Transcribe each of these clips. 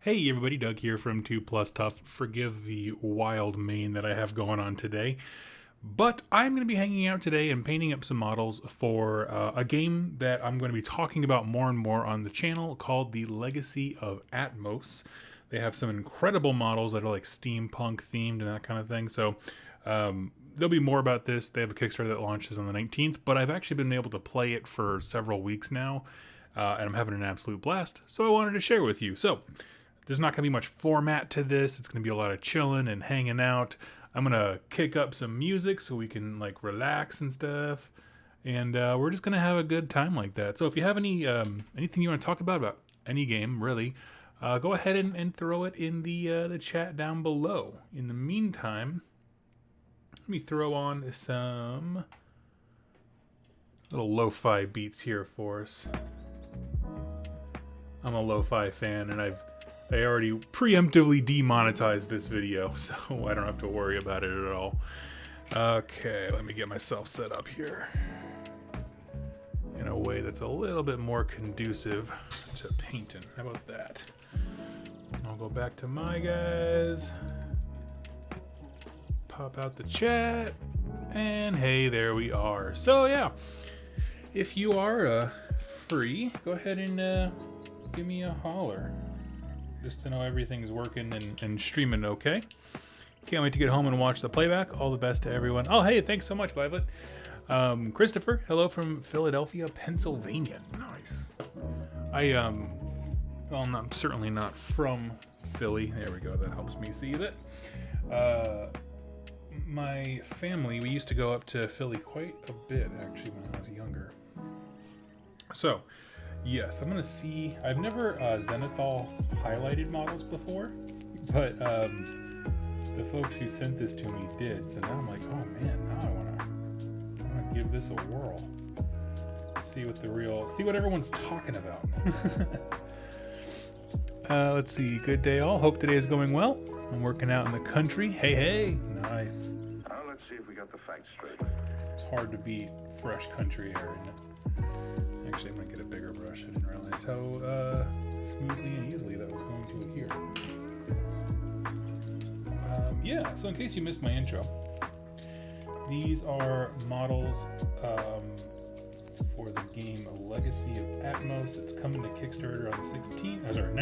Hey everybody, Doug here from 2 Plus Tough. Forgive the wild mane that I have going on today, but I'm going to be hanging out today and painting up some models for a game that I'm going to be talking about more and more on the channel called The Legacy of Atmos. They have some incredible models that are like steampunk themed and that kind of thing, so there'll be more about this. They have a Kickstarter that launches on the 19th, but I've actually been able to play it for several weeks now, and I'm having an absolute blast, so I wanted to share with you. So there's not going to be much format to this. It's going to be a lot of chilling and hanging out. I'm going to kick up some music so we can like relax and stuff. And we're just going to have a good time like that. So if you have anything you want to talk about any game, really, go ahead and throw it in the chat down below. In the meantime, let me throw on some little lo-fi beats here for us. I'm a lo-fi fan, and I already preemptively demonetized this video, so I don't have to worry about it at all. Okay, let me get myself set up here in a way that's a little bit more conducive to painting. How about that? I'll go back to my guys, pop out the chat, and hey, there we are. So yeah, if you are free, go ahead and give me a holler, just to know everything's working and streaming okay. Can't wait to get home and watch the playback. All the best to everyone. Oh, hey, thanks so much, Violet. Christopher, hello from Philadelphia, Pennsylvania. Nice. Well, I'm certainly not from Philly. There we go. That helps me see that. My family, we used to go up to Philly quite a bit, actually, when I was younger. So, yes, I'm going to see. I've never Zenithal highlighted models before, but the folks who sent this to me did. So now I'm like, oh man, now I want to give this a whirl. See what everyone's talking about. Let's see. Good day, all. Hope today is going well. I'm working out in the country. Hey, nice. Let's see if we got the facts straight. It's hard to beat fresh country air, isn't it? Actually, I might get a bigger brush. I didn't realize how smoothly and easily that was going to adhere. Yeah, so in case you missed my intro, these are models for the game Legacy of Atmos. It's coming to Kickstarter on the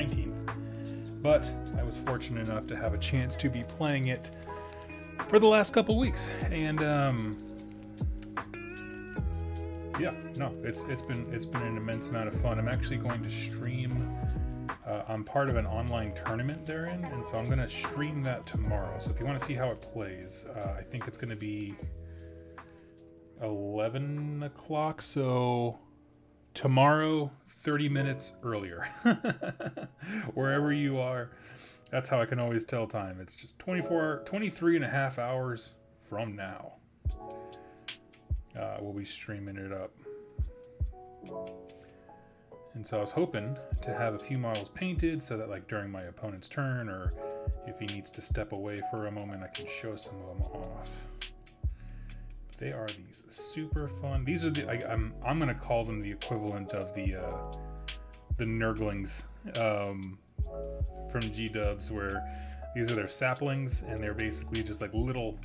19th. But I was fortunate enough to have a chance to be playing it for the last couple weeks, and yeah, no, it's been an immense amount of fun. I'm actually going to stream. I'm part of an online tournament they're in, and so I'm going to stream that tomorrow. So if you want to see how it plays, I think it's going to be 11 o'clock. So tomorrow, 30 minutes earlier, wherever you are. That's how I can always tell time. It's just 23 and a half hours from now. We'll be streaming it up. And so I was hoping to have a few models painted so that like during my opponent's turn, or if he needs to step away for a moment, I can show some of them off. They are these super fun. These are the I'm gonna call them the equivalent of the Nurglings from G-Dubs, where these are their saplings and they're basically just like little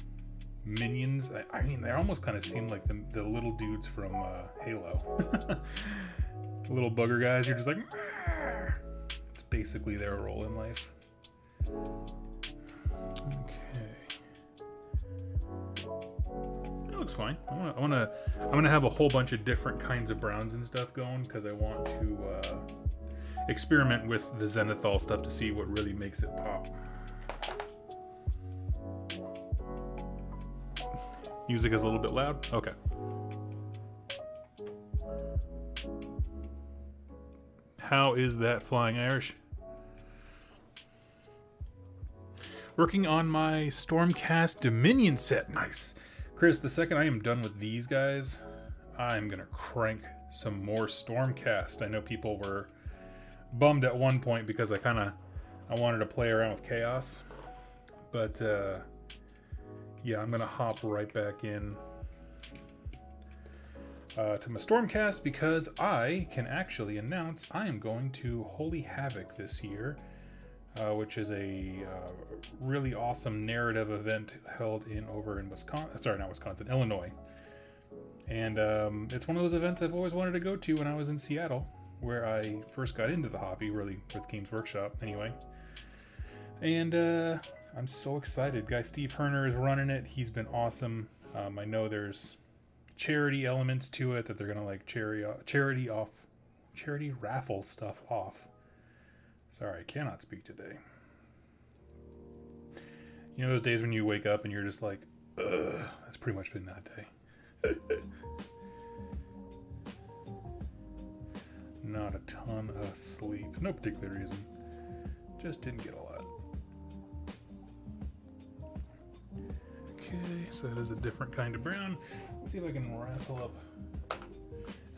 minions. I mean, they almost kind of seem like the little dudes from Halo. Little bugger guys. You're just like, Marr! It's basically their role in life. Okay, that looks fine. I'm gonna have a whole bunch of different kinds of browns and stuff going, because I want to experiment with the Zenithal stuff to see what really makes it pop. Music is a little bit loud? Okay. How is that, Flying Irish? Working on my Stormcast Dominion set. Nice. Chris, the second I am done with these guys, I'm going to crank some more Stormcast. I know people were bummed at one point because I wanted to play around with Chaos. But, yeah, I'm going to hop right back in to my Stormcast, because I can actually announce I am going to Holy Havoc this year. which is a really awesome narrative event held over in Wisconsin. Sorry, not Wisconsin, Illinois. And it's one of those events I've always wanted to go to when I was in Seattle, where I first got into the hobby, really, with Games Workshop, anyway. And I'm so excited. Guy Steve Herner is running it. He's been awesome. I know there's charity elements to it, that they're gonna like charity raffle stuff off. Sorry, I cannot speak today. You know those days when you wake up and you're just like, ugh, that's pretty much been that day. Not a ton of sleep. No particular reason. Just didn't get a lot. Okay, so that is a different kind of brown. Let's see if I can wrestle up.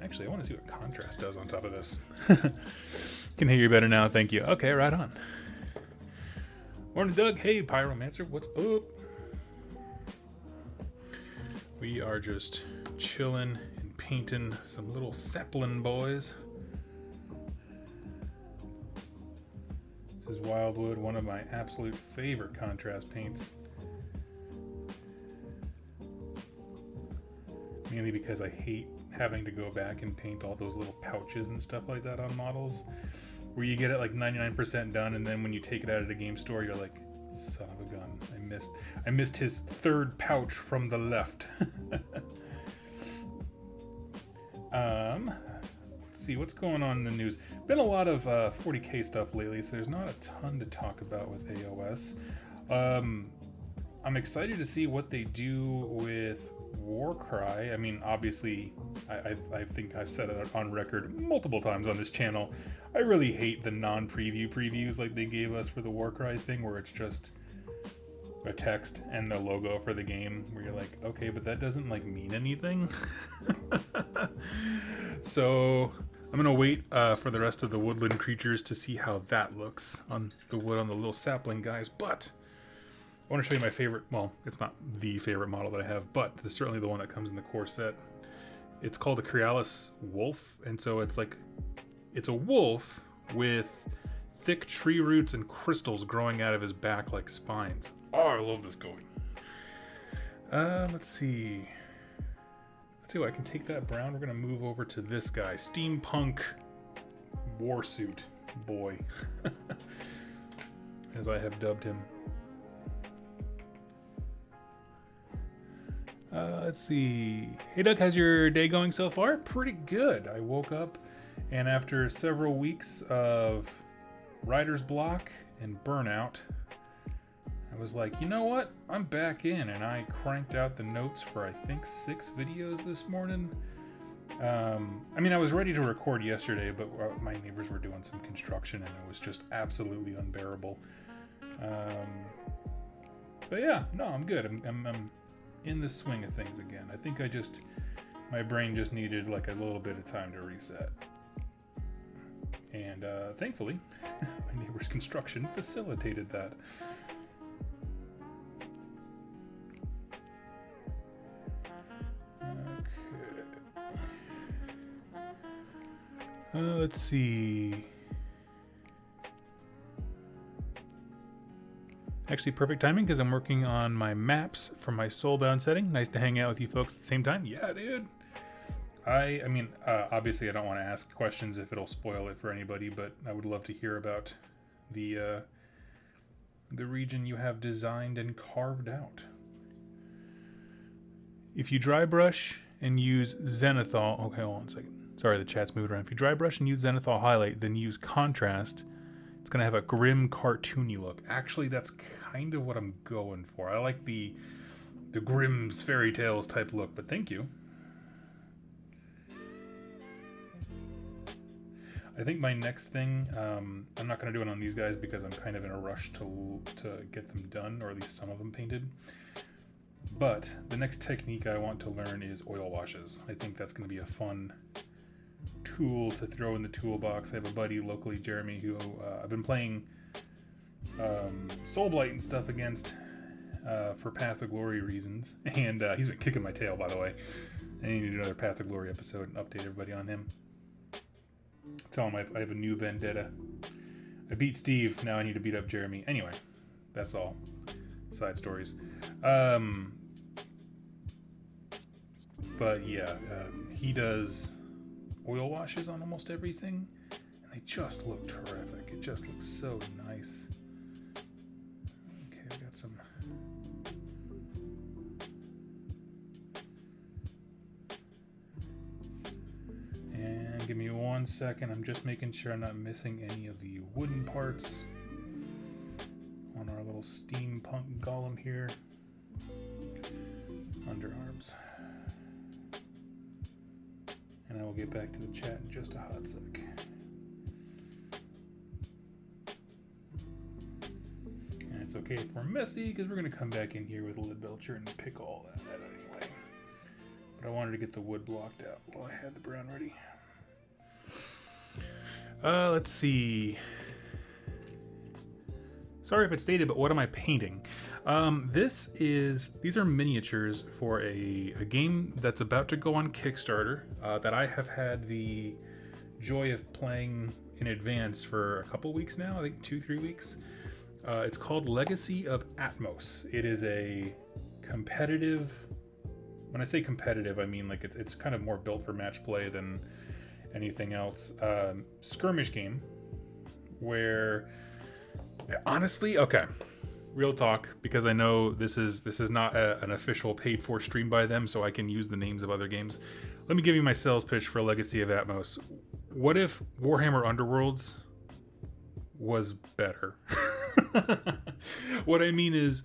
Actually, I want to see what contrast does on top of this. Can hear you better now, thank you. Okay, right on. Morning, Doug. Hey, Pyromancer, what's up? We are just chilling and painting some little sapling boys. This is Wildwood, one of my absolute favorite contrast paints. Mainly because I hate having to go back and paint all those little pouches and stuff like that on models, where you get it like 99% done, and then when you take it out of the game store, you're like, son of a gun, I missed his third pouch from the left. Let's see what's going on in the news. Been a lot of 40K stuff lately, so there's not a ton to talk about with AOS. I'm excited to see what they do with Warcry. I mean, obviously, I think I've said it on record multiple times on this channel. I really hate the non-preview previews like they gave us for the Warcry thing, where it's just a text and the logo for the game, where you're like, okay, but that doesn't like mean anything. So I'm gonna wait for the rest of the woodland creatures to see how that looks on the wood on the little sapling guys. But I want to show you my favorite, well, it's not the favorite model that I have, but it's certainly the one that comes in the core set. It's called the Crealis Wolf, and so it's a wolf with thick tree roots and crystals growing out of his back like spines. Oh, I love this guy. Let's see. Let's see what I can take that brown. We're gonna move over to this guy, Steampunk Warsuit Boy, as I have dubbed him. Let's see. Hey Doug, how's your day going so far? Pretty good. I woke up, and after several weeks of writer's block and burnout, I was like, you know what? I'm back in, and I cranked out the notes for I think 6 videos this morning. I mean, I was ready to record yesterday, but my neighbors were doing some construction, and it was just absolutely unbearable. But yeah, no, I'm good. I'm in the swing of things again. I think my brain just needed like a little bit of time to reset. And thankfully, my neighbor's construction facilitated that. Okay. Let's see. Actually, perfect timing because I'm working on my maps for my Soulbound setting. Nice to hang out with you folks at the same time. Yeah, dude. I mean, obviously I don't want to ask questions if it'll spoil it for anybody, but I would love to hear about the region you have designed and carved out. If you dry brush and use Zenithal, okay, hold on a second. Sorry, the chat's moving around. If you dry brush and use Zenithal highlight, then use contrast, it's going to have a grim, cartoony look. Actually, that's kind of what I'm going for. I like the Grimm's fairy tales type look, but thank you. I think my next thing, I'm not going to do it on these guys because I'm kind of in a rush to get them done, or at least some of them painted. But the next technique I want to learn is oil washes. I think that's going to be a fun tool to throw in the toolbox. I have a buddy locally, Jeremy, who I've been playing Soulblight and stuff against for Path of Glory reasons, and he's been kicking my tail, by the way. I need to do another Path of Glory episode and update everybody on him. Tell him I have a new vendetta. I beat Steve. Now I need to beat up Jeremy. Anyway, that's all. Side stories. But yeah, he does oil washes on almost everything, and they just look terrific. It just looks so nice. Okay, we got some. And give me 1 second. I'm just making sure I'm not missing any of the wooden parts on our little steampunk golem here. Underarms. And I will get back to the chat in just a hot sec. And it's okay if we're messy, because we're going to come back in here with a lid belcher and pick all that out anyway. But I wanted to get the wood blocked out while I had the brown ready. Let's see. Sorry if it's dated, but what am I painting? These are miniatures for a game that's about to go on Kickstarter that I have had the joy of playing in advance for a couple weeks now. I think 2-3 weeks. It's called Legacy of Atmos. It is a competitive. When I say competitive, I mean like it's kind of more built for match play than anything else. Skirmish game where, honestly, okay. Real talk, because I know this is not an official paid for stream by them, so I can use the names of other games. Let me give you my sales pitch for Legacy of Atmos. What if Warhammer Underworlds was better? What I mean is,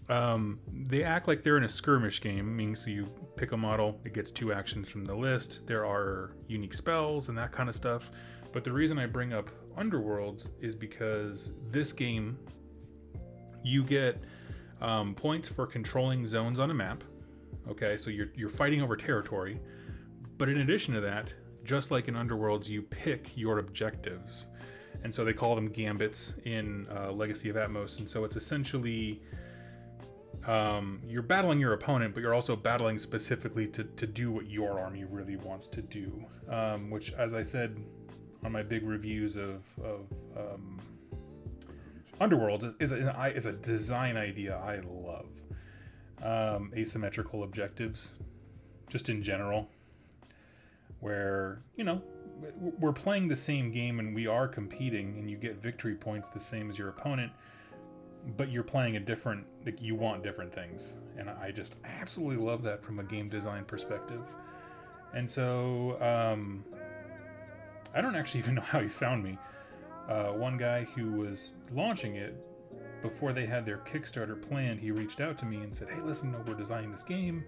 they act like they're in a skirmish game, meaning so you pick a model, it gets 2 actions from the list, there are unique spells and that kind of stuff. But the reason I bring up Underworlds is because this game, you get points for controlling zones on a map. Okay, so you're fighting over territory. But in addition to that, just like in Underworlds, you pick your objectives. And so they call them gambits in Legacy of Atmos. And so it's essentially you're battling your opponent, but you're also battling specifically to do what your army really wants to do. Which, as I said on my big reviews of Underworld, is a design idea I love. Asymmetrical objectives, just in general, where, you know, we're playing the same game and we are competing and you get victory points the same as your opponent, but you're playing a different, like, you want different things. And I absolutely love that from a game design perspective. And so, I don't actually even know how he found me. One guy who was launching it, before they had their Kickstarter planned, he reached out to me and said, hey, listen, we're designing this game.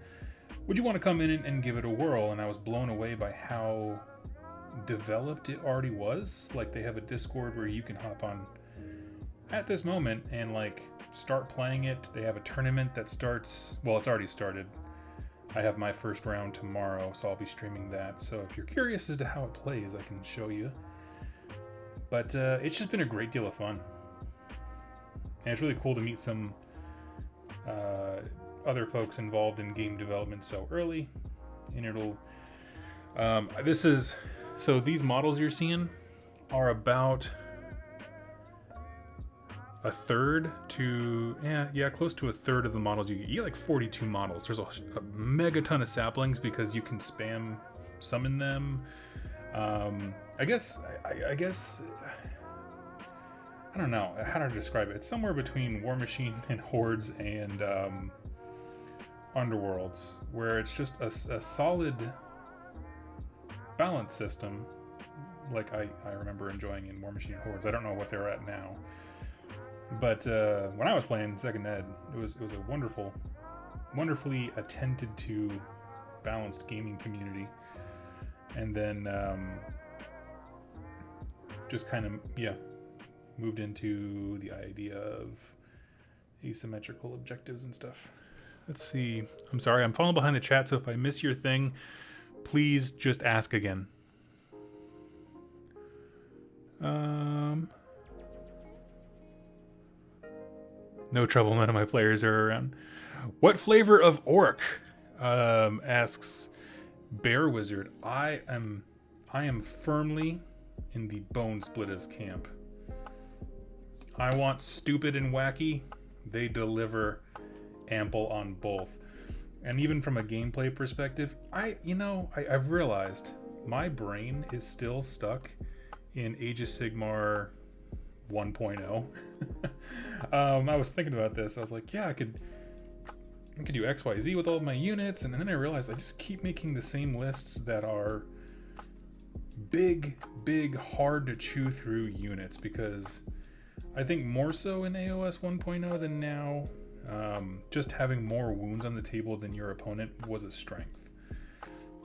Would you want to come in and give it a whirl? And I was blown away by how developed it already was. Like, they have a Discord where you can hop on at this moment and like start playing it. They have a tournament that starts, well, it's already started. I have my first round tomorrow, so I'll be streaming that. So if you're curious as to how it plays, I can show you. But it's just been a great deal of fun. And it's really cool to meet some other folks involved in game development so early. And it'll... So these models you're seeing are about a third to... close to a third of the models you get. You get like 42 models. There's a mega ton of saplings because you can spam summon them. I guess I don't know how to describe it. It's somewhere between War Machine and Hordes and Underworlds, where it's just a solid balance system, like I remember enjoying in War Machine and Hordes. I don't know what they're at now, but when I was playing Second Ed, it was a wonderfully attended to, balanced gaming community. And then just kind of, moved into the idea of asymmetrical objectives and stuff. Let's see. I'm sorry, I'm falling behind the chat, so if I miss your thing, please just ask again. No trouble, none of my players are around. What flavor of orc? Asks Bear Wizard. I am firmly in the Bone Splitters camp. I want stupid and wacky. They deliver ample on both. And even from a gameplay perspective, I've realized my brain is still stuck in Age of Sigmar 1.0. I was thinking about this. I was like, yeah, I could do XYZ with all of my units, and then I realized I just keep making the same lists that are big, hard to chew through units, because I think more so in AOS 1.0 than now, just having more wounds on the table than your opponent was a strength.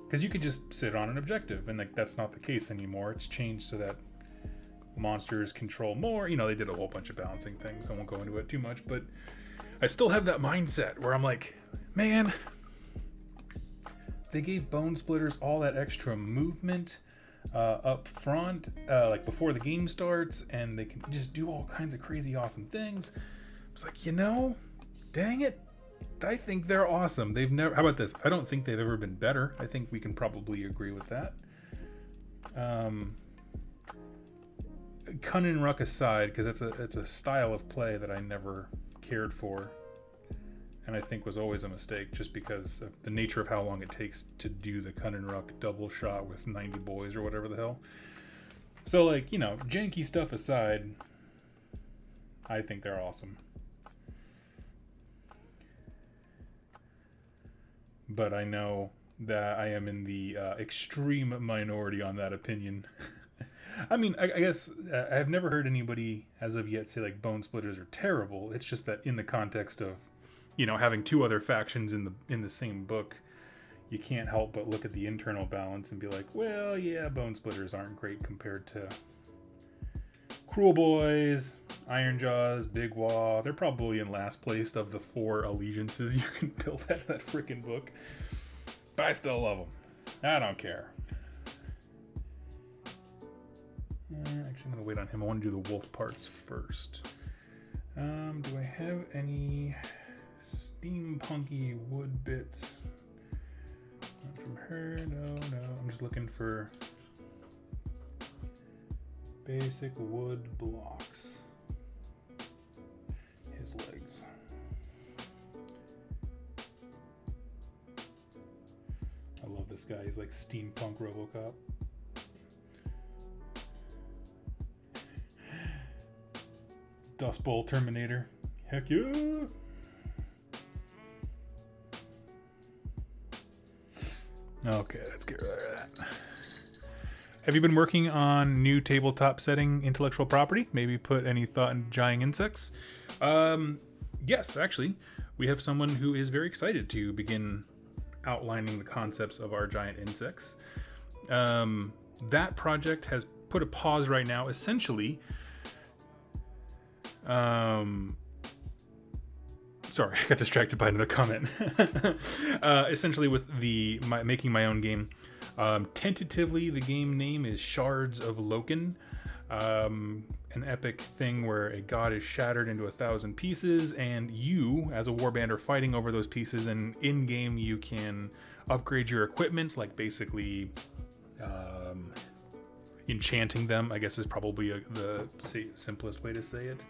Because you could just sit on an objective, and like that's not the case anymore. It's changed so that monsters control more. They did a whole bunch of balancing things. I won't go into it too much, but I still have that mindset where I'm like, man, they gave Bone Splitters all that extra movement up front, like before the game starts, and they can just do all kinds of crazy awesome things. It's like, dang it, I think they're awesome. How about this? I don't think they've ever been better. I think we can probably agree with that. Cun and Ruck aside, because it's a style of play that I never cared for, and I think was always a mistake, just because of the nature of how long it takes to do the Cun and Ruck double shot with 90 boys or whatever the hell. So, like, janky stuff aside, I think they're awesome. But I know that I am in the extreme minority on that opinion. I mean, I guess I've never heard anybody as of yet say like Bone Splitters are terrible. It's just that in the context of, having two other factions in the same book, you can't help but look at the internal balance and be like, well, yeah, Bone Splitters aren't great compared to Cruel Boys, Iron Jaws, Big Wah. They're probably in last place of the 4 allegiances you can build out of that freaking book. But I still love them. I don't care. Actually, I'm going to wait on him. I want to do the wolf parts first. Do I have any steampunky wood bits? Not from her. No. I'm just looking for basic wood blocks. His legs. I love this guy. He's like steampunk RoboCop. Dust Bowl Terminator. Heck yeah! Okay, let's get rid of that. Have you been working on new tabletop setting intellectual property? Maybe put any thought into giant insects? Yes, actually. We have someone who is very excited to begin outlining the concepts of our giant insects. That project has put a pause right now, essentially. Sorry, I got distracted by another comment. Essentially with making my own game. Tentatively, the game name is Shards of Loken. An epic thing where a god is shattered into 1,000 pieces, and you, as a warband, are fighting over those pieces, and in-game you can upgrade your equipment, like basically enchanting them, I guess is probably the simplest way to say it.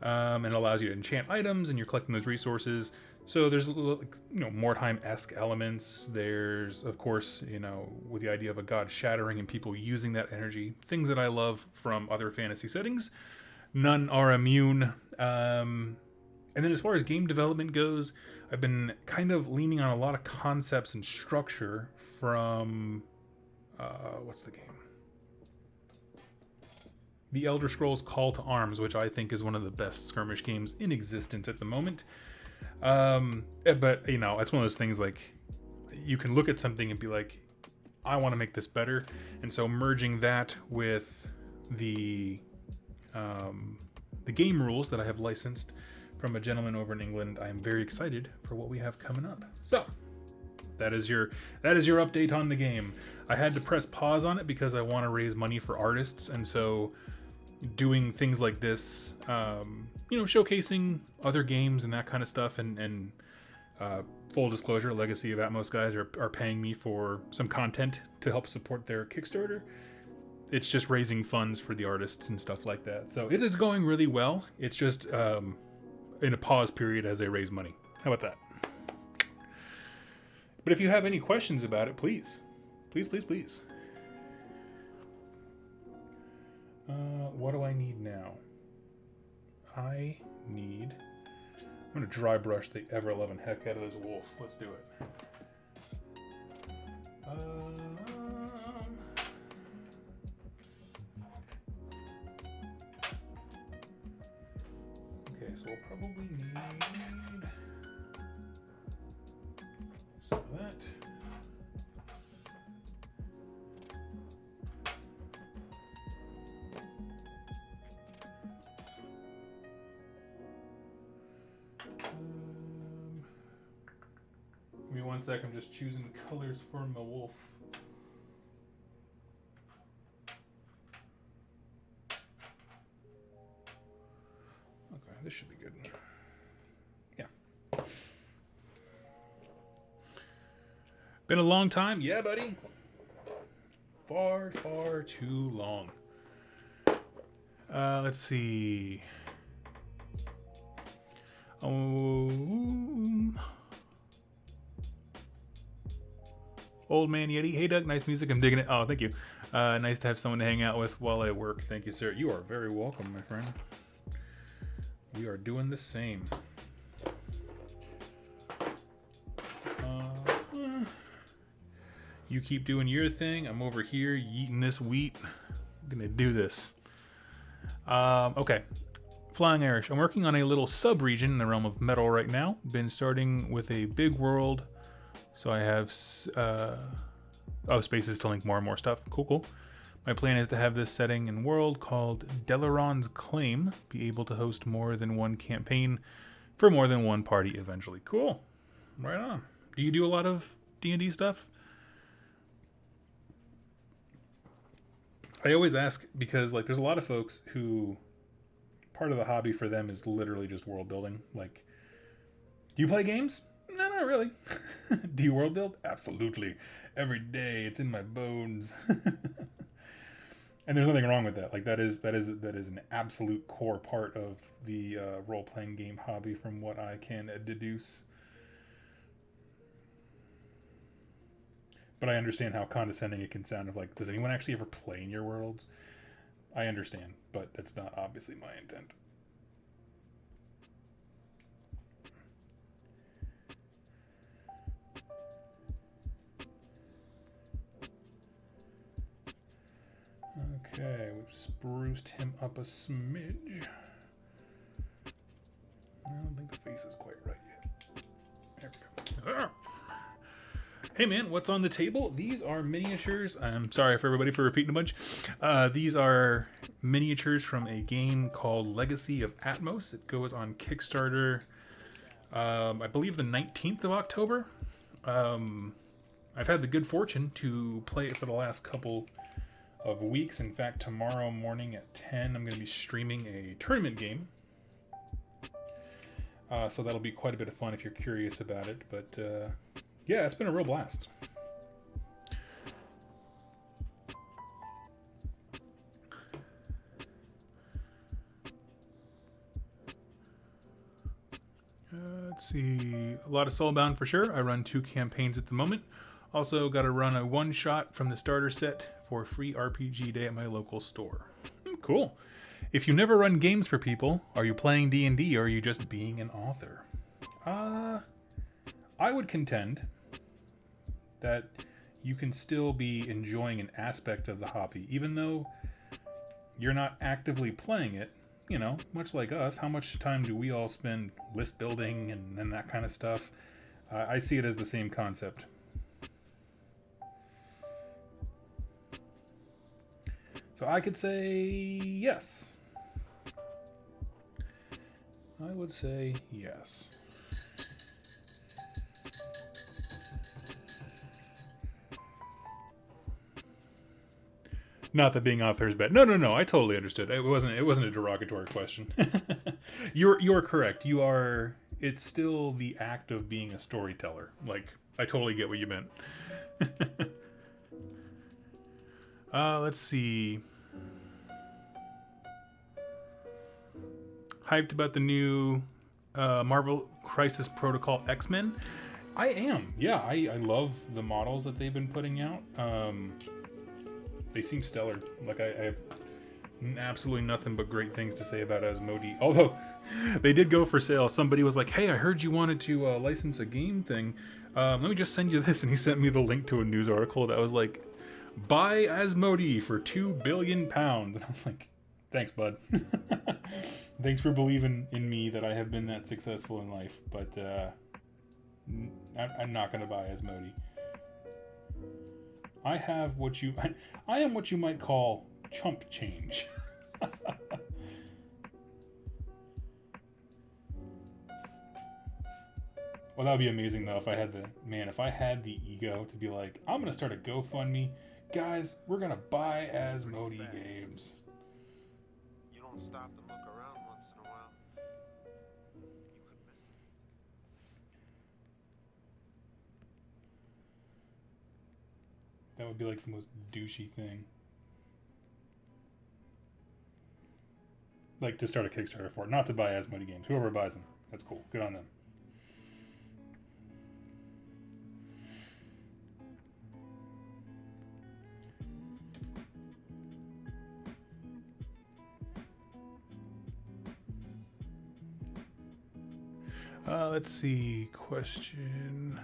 And it allows you to enchant items, and you're collecting those resources. So there's Mordheim-esque elements. There's, of course, with the idea of a god shattering and people using that energy, things that I love from other fantasy settings. None are immune. And then as far as game development goes, I've been kind of leaning on a lot of concepts and structure from what's the game? The Elder Scrolls Call to Arms, which I think is one of the best skirmish games in existence at the moment. But it's one of those things, like, you can look at something and be like, I want to make this better. And so merging that with the game rules that I have licensed from a gentleman over in England, I am very excited for what we have coming up. So that is your update on the game. I had to press pause on it because I want to raise money for artists, and so doing things like this, showcasing other games and that kind of stuff, and full disclosure, Legacy of Atmos guys are paying me for some content to help support their Kickstarter. it's just raising funds for the artists and stuff like that. So it is going really well. It's just in a pause period as I raise money. How about that? But if you have any questions about it, please. Please. What do I need now? I'm going to dry brush the ever-loving heck out of this wolf. Let's do it. Okay, so we'll probably need some of that. Give me 1 sec, I'm just choosing colors for my wolf. Okay, this should be good. Yeah. Been a long time? Yeah, buddy. Far too long. Let's see. Old Man Yeti. Hey, Doug. Nice music. I'm digging it. Oh, thank you. Nice to have someone to hang out with while I work. Thank you, sir. You are very welcome, my friend. We are doing the same. You keep doing your thing. I'm over here yeeting this wheat. I'm going to do this. Okay. Flying Irish. I'm working on a little sub-region in the realm of metal right now. Been starting with a big world. So I have spaces to link more and more stuff. Cool. My plan is to have this setting and world called Delaron's Claim be able to host more than one campaign for more than one party eventually. Cool. Right on. Do you do a lot of D&D stuff? I always ask because like there's a lot of folks who part of the hobby for them is literally just world building. Like, do you play games? No, not really. Do you world build? Absolutely. Every day. It's in my bones. And there's nothing wrong with that. Like that is an absolute core part of the role-playing game hobby from what I can deduce. But I understand how condescending it can sound of like, does anyone actually ever play in your worlds? I understand, but that's not obviously my intent. Okay, we've spruced him up a smidge. I don't think the face is quite right yet. There we go. Hey man, what's on the table? These are miniatures. I'm sorry for everybody for repeating a bunch. These are miniatures from a game called Legacy of Atmos. It goes on Kickstarter, I believe the 19th of October. I've had the good fortune to play it for the last couple of weeks. In fact, tomorrow morning at 10, I'm going to be streaming a tournament game. So that'll be quite a bit of fun if you're curious about it. But yeah, it's been a real blast. Let's see. A lot of Soulbound for sure. I run 2 campaigns at the moment. Also got to run a one-shot from the starter set for free RPG day at my local store. Cool. If you never run games for people, are you playing D&D or are you just being an author? I would contend that you can still be enjoying an aspect of the hobby, even though you're not actively playing it. You know, much like us, how much time do we all spend list building and that kind of stuff? I see it as the same concept. So I could say yes. I would say yes. Not that being author is bad. No. I totally understood. It wasn't a derogatory question. You're correct. You are. It's still the act of being a storyteller. Like I totally get what you meant. Let's see. Hyped about the new Marvel Crisis Protocol X-Men. I am. Yeah, I love the models that they've been putting out. They seem stellar. Like, I have absolutely nothing but great things to say about Asmodee. Although, they did go for sale. Somebody was like, hey, I heard you wanted to license a game thing. Let me just send you this. And he sent me the link to a news article that was like, buy Asmodee for £2 billion. And I was like, thanks, bud. Thanks for believing in me that I have been that successful in life. But I'm not going to buy Asmodee. I am what you might call chump change. Well, that would be amazing though if I had the ego to be like, I'm gonna start a GoFundMe, guys. We're gonna buy Asmodee games. You don't stop to look around once in a while. You could miss it. That would be like the most douchey thing. Like to start a Kickstarter for it, not to buy Asmodee games. Whoever buys them, that's cool. Good on them. Let's see. Question.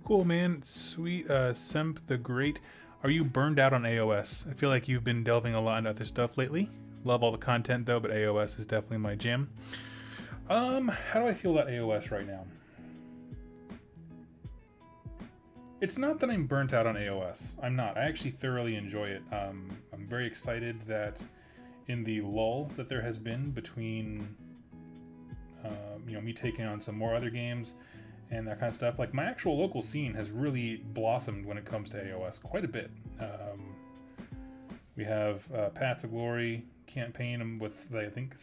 Cool, man. Sweet. Semp the Great. Are you burned out on AOS? I feel like you've been delving a lot into other stuff lately. Love all the content though, but AOS is definitely my jam. How do I feel about AOS right now? It's not that I'm burnt out on AOS. I'm not. I actually thoroughly enjoy it. I'm very excited that in the lull that there has been between me taking on some more other games and that kind of stuff, like my actual local scene has really blossomed when it comes to AOS quite a bit. We have Path to Glory campaign with I think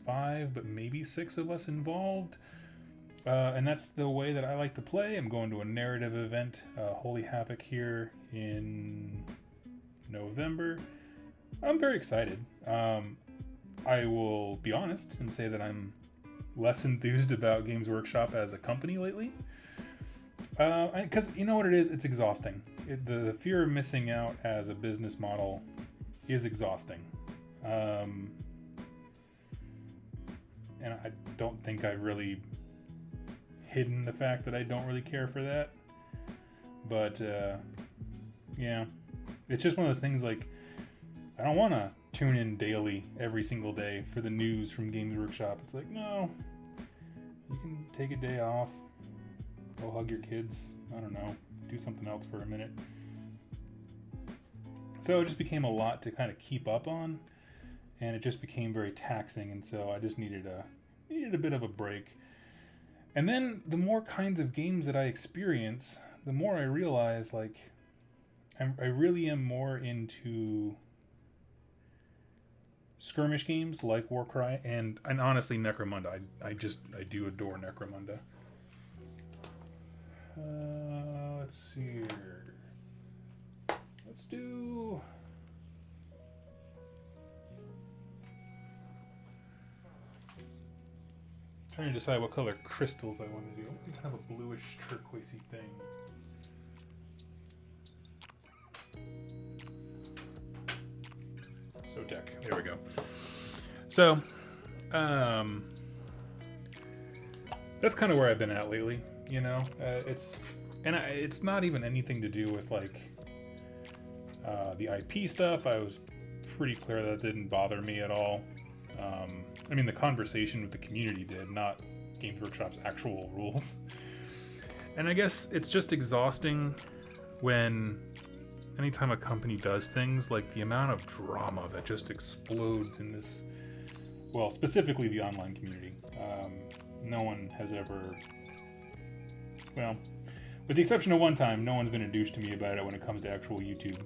5 but maybe 6 of us involved, and that's the way that I like to play. I'm going to a narrative event, Holy Havoc, here in November. I'm very excited. I will be honest and say that I'm less enthused about Games Workshop as a company lately, because you know what it is, it's exhausting. The fear of missing out as a business model is exhausting, and I don't think I've really hidden the fact that I don't really care for that, but yeah, it's just one of those things. Like, I don't want to tune in daily every single day for the news from Games Workshop. It's like, no, you can take a day off, go hug your kids, I don't know, do something else for a minute. So it just became a lot to kind of keep up on, and it just became very taxing, and so I just needed a bit of a break. And then the more kinds of games that I experience, the more I realize, like, I really am more into skirmish games like Warcry and honestly Necromunda. I do adore Necromunda. Let's see here. Let's do... trying to decide what color crystals I want to do. Kind of a bluish turquoisey thing. So deck. There we go. So, that's kind of where I've been at lately. You know, it's not even anything to do with like the IP stuff. I was pretty clear that didn't bother me at all. I mean, the conversation with the community did, not Games Workshop's actual rules. And I guess it's just exhausting when anytime a company does things, like the amount of drama that just explodes in this, well, specifically the online community. No one has ever, well, with the exception of one time, no one's been a douche to me about it when it comes to actual YouTube.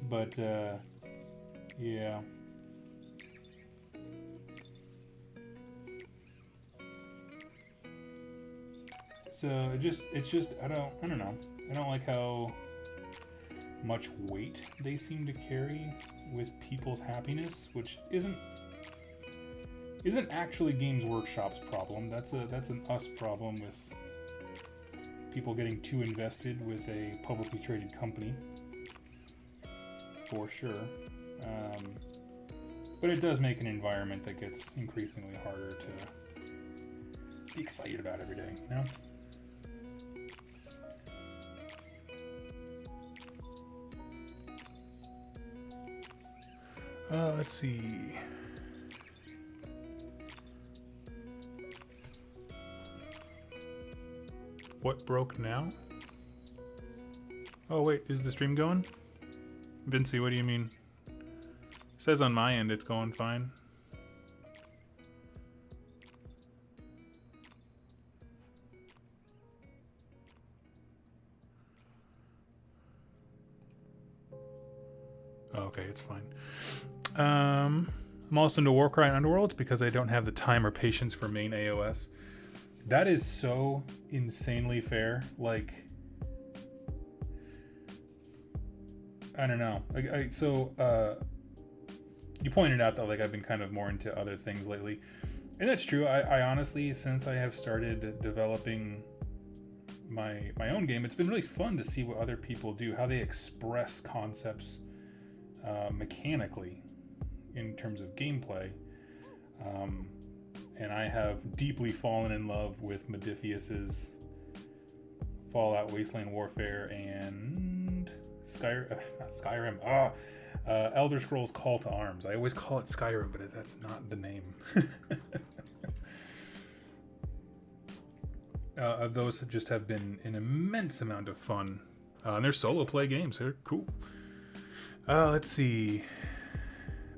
But, yeah. So it's just I don't know. I don't like how much weight they seem to carry with people's happiness, which isn't actually Games Workshop's problem. That's an us problem with people getting too invested with a publicly traded company, for sure. But it does make an environment that gets increasingly harder to be excited about every day, you know? Let's see. What broke now? Oh wait, is the stream going? Vincey, what do you mean? It says on my end it's going fine. Oh, okay, it's fine. I'm also into Warcry and Underworld because I don't have the time or patience for main AOS. That is so insanely fair. Like, I don't know. You pointed out that like I've been kind of more into other things lately, and that's true. I honestly, since I have started developing my own game, it's been really fun to see what other people do, how they express concepts mechanically in terms of gameplay. And I have deeply fallen in love with Modiphius's Fallout Wasteland Warfare and Elder Scrolls Call to Arms. I always call it Skyrim, but that's not the name. Those just have been an immense amount of fun. And they're solo play games. They're cool. Let's see.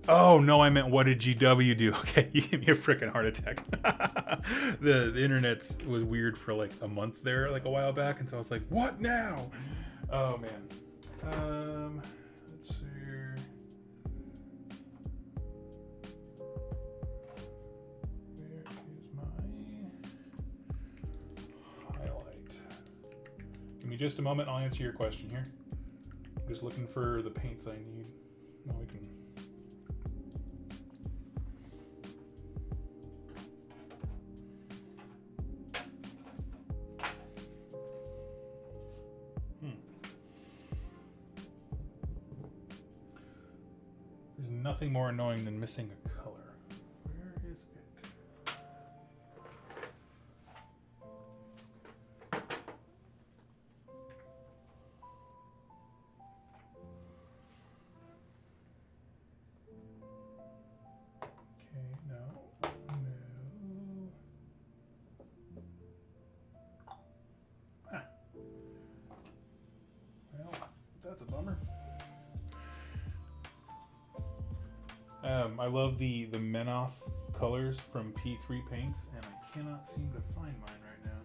Oh, no, I meant what did GW do? Okay, you gave me a freaking heart attack. The internet was weird for like a month there, like a while back, and so I was like, what now? Oh, man. Let's see here. Where is my highlight? Give me just a moment, I'll answer your question here. I'm just looking for the paints I need. No, we can... Nothing more annoying than missing a color. Where is it? Okay, no. Ah. Well, that's a bummer. I love the Menoth colors from P3 Paints, and I cannot seem to find mine right now.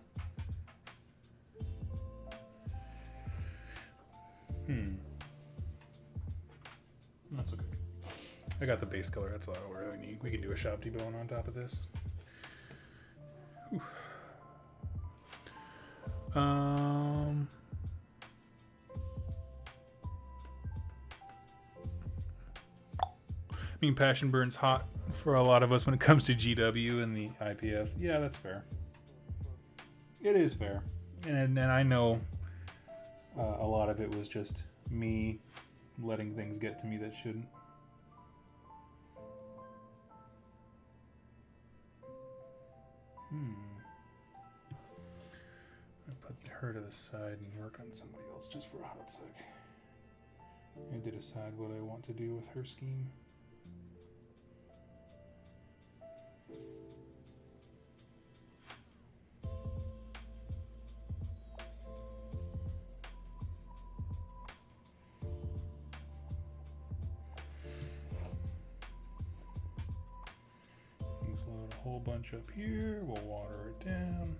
That's okay. I got the base color. That's all I really need. We can do a shop debone on top of this. Whew. I mean, Passion Burn's hot for a lot of us when it comes to GW and the IPS. Yeah, that's fair. It is fair. And I know a lot of it was just me letting things get to me that shouldn't. I put her to the side and work on somebody else just for a hot sec. I need to decide what I want to do with her scheme. Load a whole bunch up here. We'll water it down.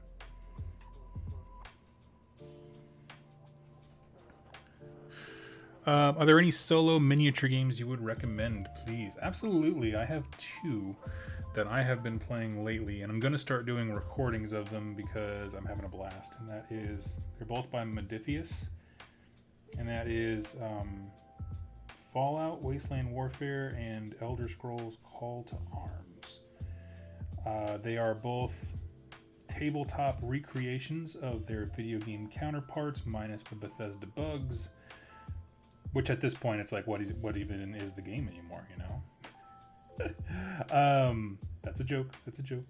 Are there any solo miniature games you would recommend, please? Absolutely. I have two that I have been playing lately, and I'm going to start doing recordings of them because I'm having a blast. And that is, they're both by Modifius, and that is Fallout, Wasteland Warfare, and Elder Scrolls Call to Arms. They are both tabletop recreations of their video game counterparts, minus the Bethesda bugs. Which at this point, it's like, what even is the game anymore, you know? That's a joke. That's a joke.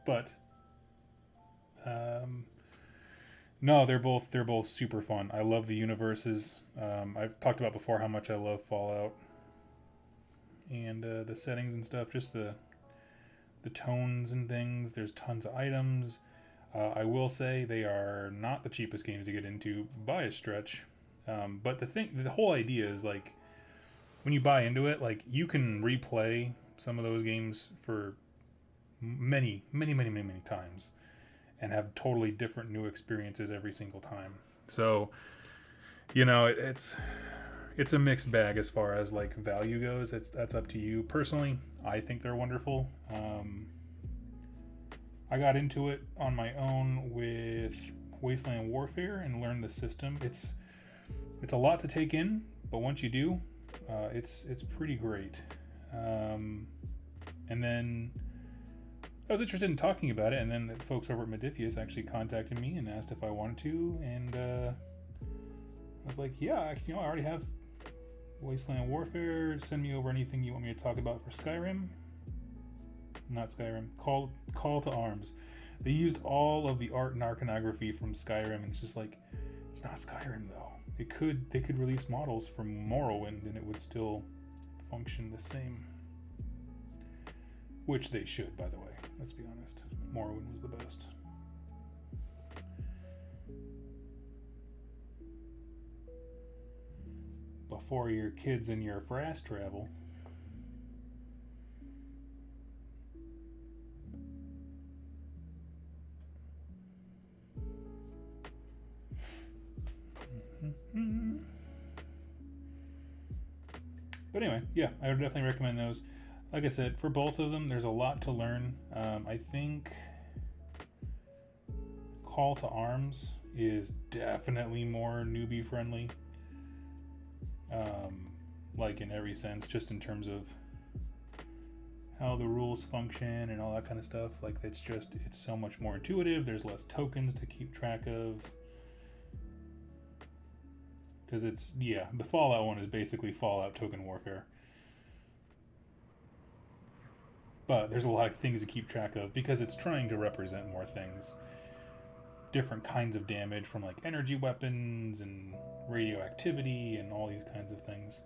But no, they're both super fun. I love the universes. I've talked about before how much I love Fallout and the settings and stuff. Just the tones and things. There's tons of items. I will say they are not the cheapest games to get into by a stretch. But the whole idea is like, when you buy into it, like you can replay some of those games for many times and have totally different new experiences every single time. So, you know, it's a mixed bag as far as like value goes. That's up to you. Personally, I think they're wonderful. I got into it on my own with Wasteland Warfare and learned the system. It's a lot to take in, but once you do, it's pretty great. And then I was interested in talking about it, and then the folks over at Modifius actually contacted me and asked if I wanted to, and I was like, yeah, I already have Wasteland Warfare. Send me over anything you want me to talk about for Skyrim. Not Skyrim. Call to Arms. They used all of the art and iconography from Skyrim, and it's just like, it's not Skyrim though. They could release models from Morrowind and it would still function the same. Which they should, by the way. Let's be honest. Morrowind was the best. Before your kids and your fast travel. But anyway, yeah, I would definitely recommend those. Like I said, for both of them, there's a lot to learn. I think Call to Arms is definitely more newbie friendly. Like in every sense, just in terms of how the rules function and all that kind of stuff. Like it's so much more intuitive. There's less tokens to keep track of. Because the Fallout one is basically Fallout token warfare. But there's a lot of things to keep track of because it's trying to represent more things. Different kinds of damage from like energy weapons and radioactivity and all these kinds of things.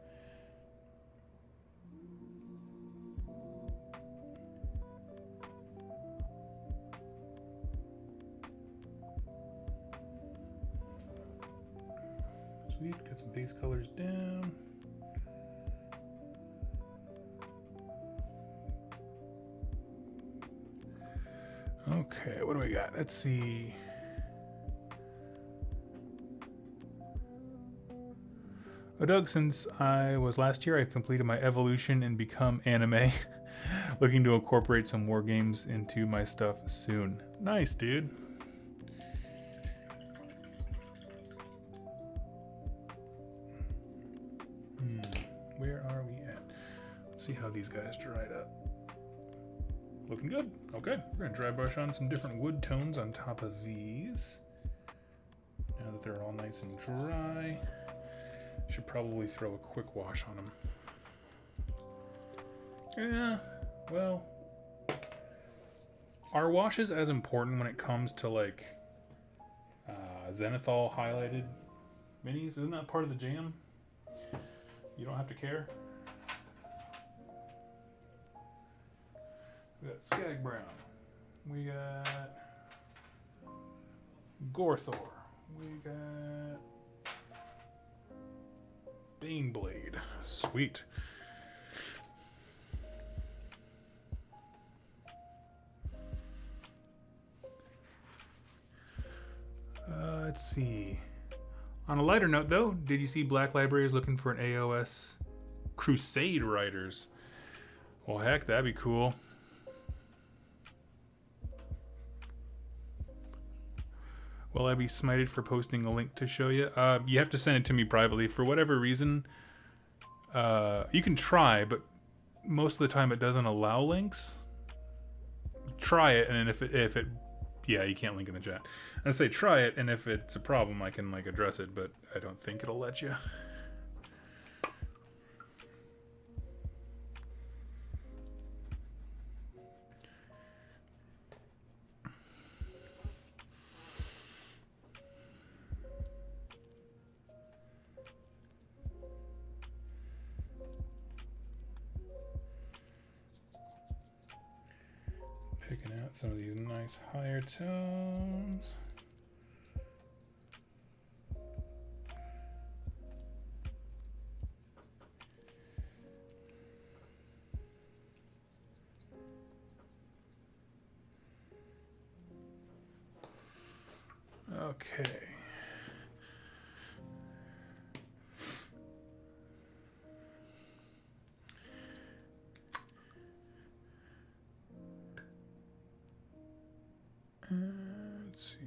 Sweet, got some base colors down. Okay, what do we got? Let's see. Oh, Doug, since I was last year, I've completed my evolution and become anime. Looking to incorporate some war games into my stuff soon. Nice, dude. Where are we at? Let's see how these guys dried up. Looking good. Okay, we're gonna dry brush on some different wood tones on top of these. Now that they're all nice and dry, should probably throw a quick wash on them. Yeah, well, are washes as important when it comes to like Zenithal highlighted minis? Isn't that part of the jam? You don't have to care. We got Skag Brown. We got Gorthor. We got Baneblade. Sweet. Let's see. On a lighter note, though, did you see Black Library is looking for an AOS Crusade writers? Well, heck, that'd be cool. Will I be smited for posting a link to show you? You have to send it to me privately. For whatever reason, you can try, but most of the time it doesn't allow links. Try it, and then if it yeah, you can't link in the chat. I say try it, and if it's a problem, I can like address it, but I don't think it'll let you. Picking out some of these nice higher tones. Okay. Let's see.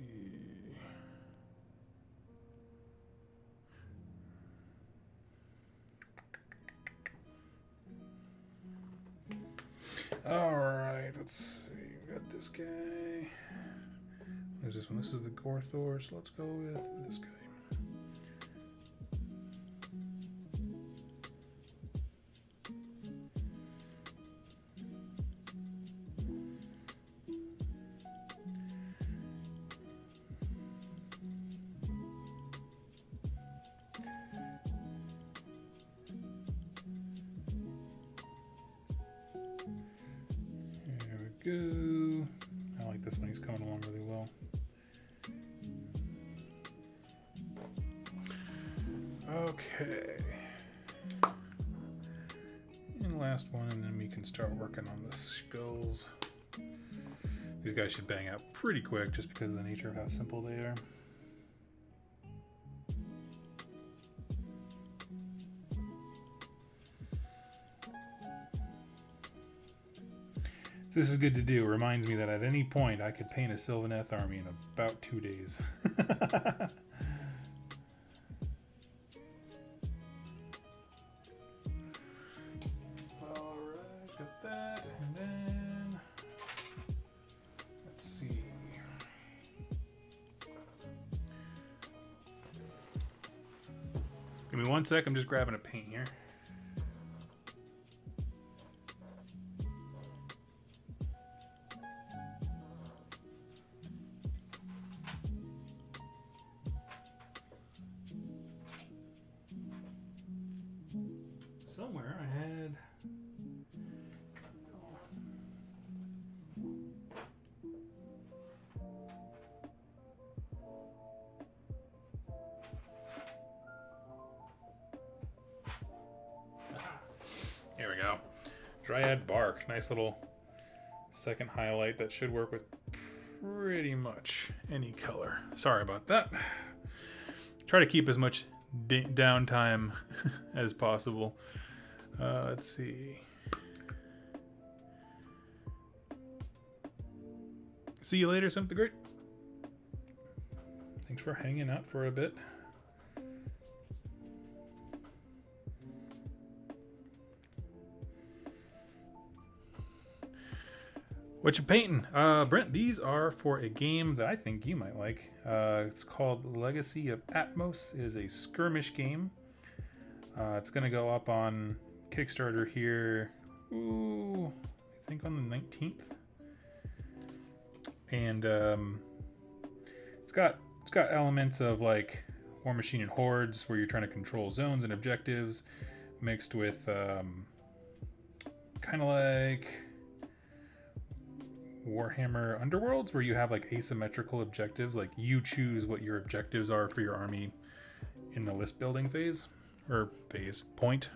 All right, let's see. We got this guy. There's this one. This is the Gorthor, so let's go with this guy. There we go. I like this one. He's coming along really well. Okay. And last one, and then we can start working on the skulls. These guys should bang out pretty quick just because of the nature of how simple they are. This is good to do. It reminds me that at any point I could paint a Sylvaneth army in about 2 days. Alright, got that. And then let's see. Give me 1 sec, I'm just grabbing a paint here. Somewhere I had. Here we go. Dryad bark. Nice little second highlight that should work with pretty much any color. Sorry about that. Try to keep as much downtime as possible. Let's see. See you later, Something Great. Thanks for hanging out for a bit. What you painting? Brent, these are for a game that I think you might like. It's called Legacy of Atmos. It is a skirmish game. It's going to go up on Kickstarter here, I think on the 19th. And it's got elements of like War Machine and Hordes, where you're trying to control zones and objectives, mixed with kind of like Warhammer Underworlds, where you have like asymmetrical objectives, like you choose what your objectives are for your army in the list building phase, or phase point.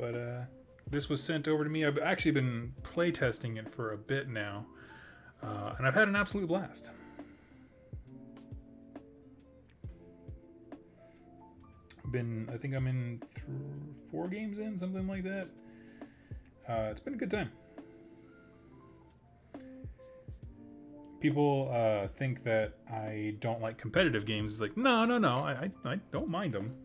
But this was sent over to me. I've actually been playtesting it for a bit now, and I've had an absolute blast. I think I'm in 4 games in, something like that. It's been a good time. People think that I don't like competitive games. It's like, no, I don't mind them.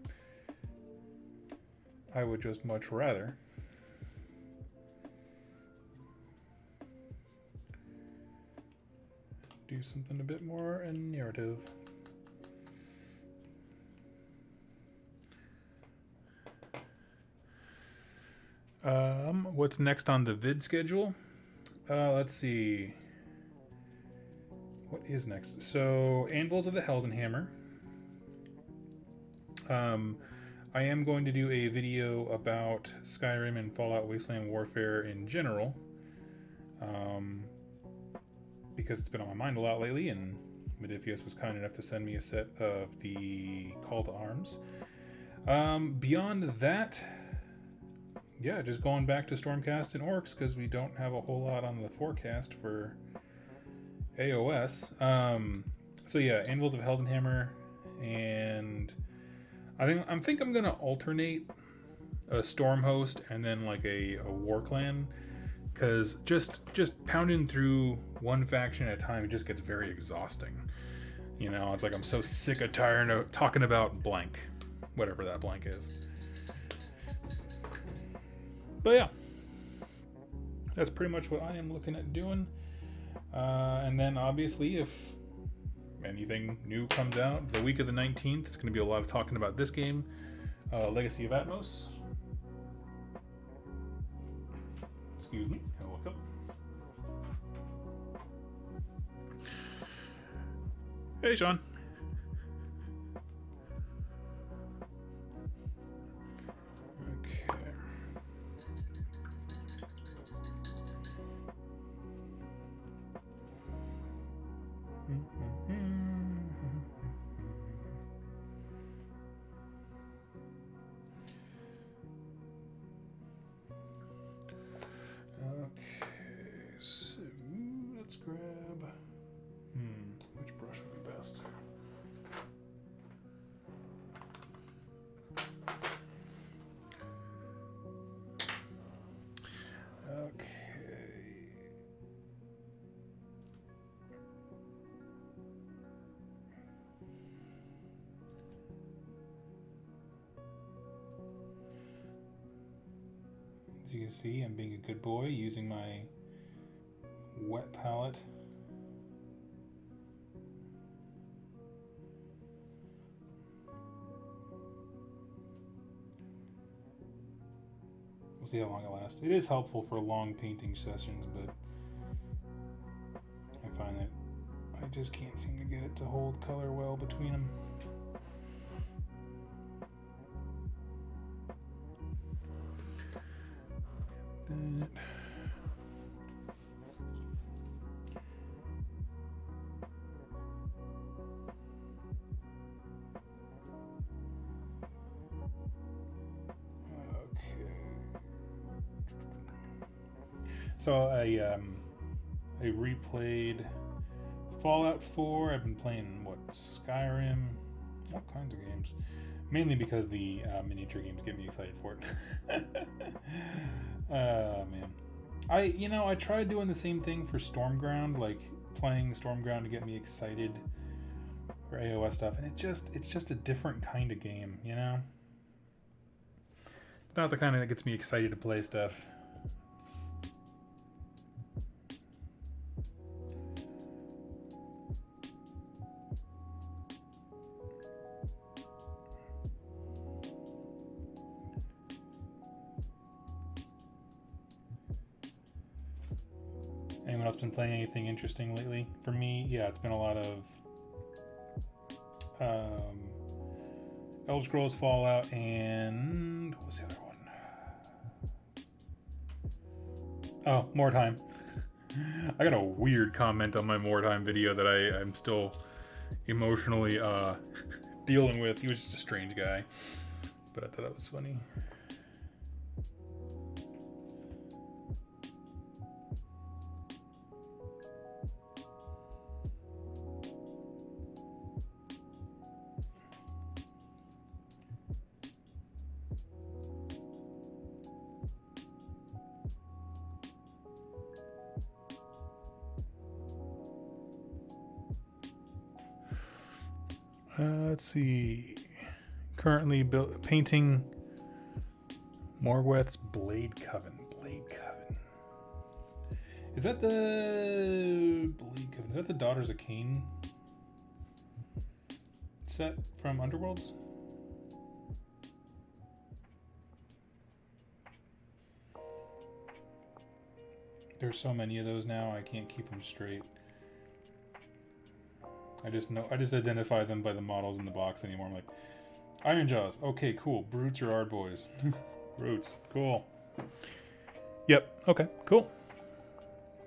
I would just much rather do something a bit more narrative. What's next on the vid schedule? Let's see. What is next? So, Anvils of the Heldenhammer. I am going to do a video about Skyrim and Fallout Wasteland Warfare in general. Because it's been on my mind a lot lately, and Modifius was kind enough to send me a set of the Call to Arms. Beyond that, yeah, just going back to Stormcast and Orcs, because we don't have a whole lot on the forecast for AOS. So yeah, Anvils of Heldenhammer, and I think I'm gonna alternate a Storm host and then like a War Clan, because just pounding through one faction at a time, it just gets very exhausting. You know, it's like I'm so sick of tired of talking about blank, whatever that blank is. But yeah, that's pretty much what I am looking at doing. And then obviously, if anything new comes out the week of the 19th, it's going to be a lot of talking about this game, Legacy of Atmos. Excuse me, I'll look up. Hey, Sean. Which brush would be best? Okay. As you can see, I'm being a good boy using my wet palette. We'll see how long it lasts. It is helpful for long painting sessions, but I find that I just can't seem to get it to hold color well between them. So I replayed Fallout 4. I've been playing Skyrim, all kinds of games, mainly because the miniature games get me excited for it. Man, I tried doing the same thing for Stormground, like playing Stormground to get me excited for AOS stuff, and it's just a different kind of game, you know. It's not the kind that gets me excited to play stuff. Anyone else been playing anything interesting lately? For me, yeah, it's been a lot of Elder Scrolls, Fallout, and what was the other one? Oh, More Time. I got a weird comment on my More Time video that I'm still emotionally dealing with. He was just a strange guy, but I thought that was funny. Let's see. Currently painting Morgweth's Blade Coven. Blade Coven. Is that the Blade Coven? Is that the Daughters of Cain set from Underworlds? There's so many of those now, I can't keep them straight. I just identify them by the models in the box anymore. I'm like, Iron Jaws, okay, cool. Brutes are our boys. Brutes, cool. Yep, okay, cool.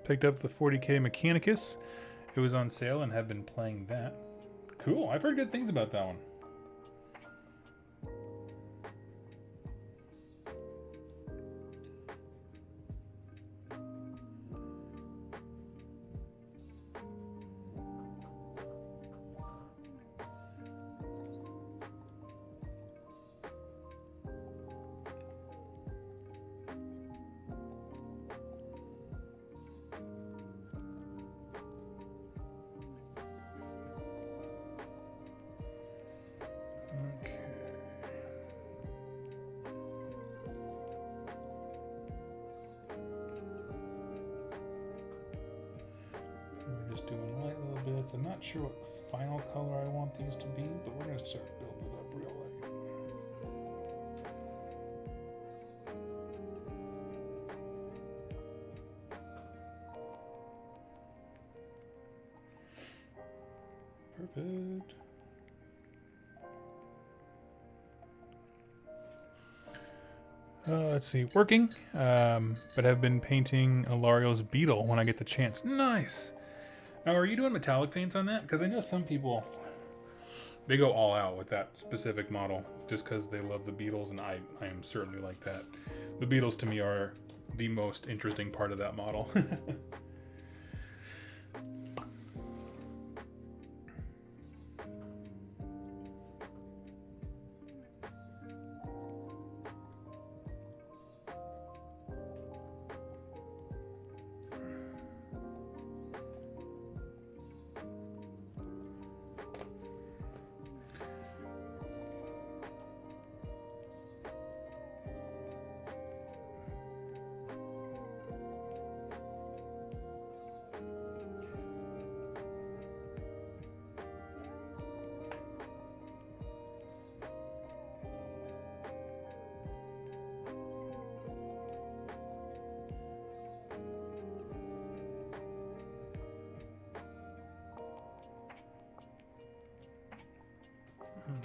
Picked up the 40k Mechanicus. It was on sale and have been playing that. Cool, I've heard good things about that one. Just doing light little bits. I'm not sure what final color I want these to be, but we're going to start building it up real light. Perfect. Let's see, working, but have been painting Alario's Beetle when I get the chance. Nice! Now, are you doing metallic paints on that? Because I know some people, they go all out with that specific model just because they love the Beetles, and I am certainly like that. The Beetles to me are the most interesting part of that model.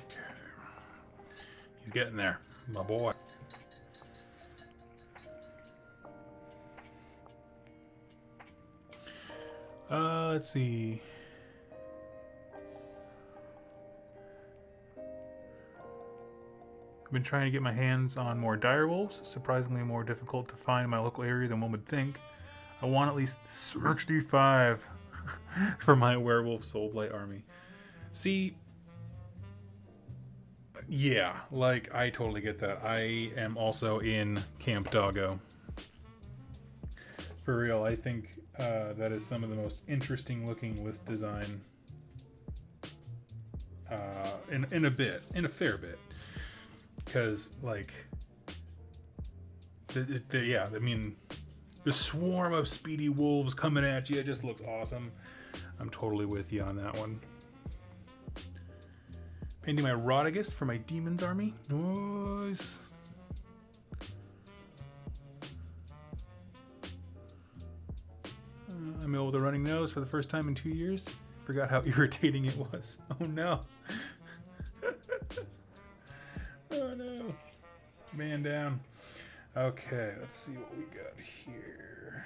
Okay. He's getting there, my boy. Let's see. I've been trying to get my hands on more direwolves, surprisingly more difficult to find in my local area than one would think. I want at least 65 for my werewolf soulblight army. See, yeah, like, I totally get that. I am also in Camp Doggo. For real, I think that is some of the most interesting looking list design in a fair bit. Because, like, yeah, I mean, the swarm of speedy wolves coming at you, it just looks awesome. I'm totally with you on that one. Painting my Rodigus for my Demons army. Nice. I'm ill with a running nose for the first time in 2 years. Forgot how irritating it was. Oh no. Oh no. Man down. Okay, let's see what we got here.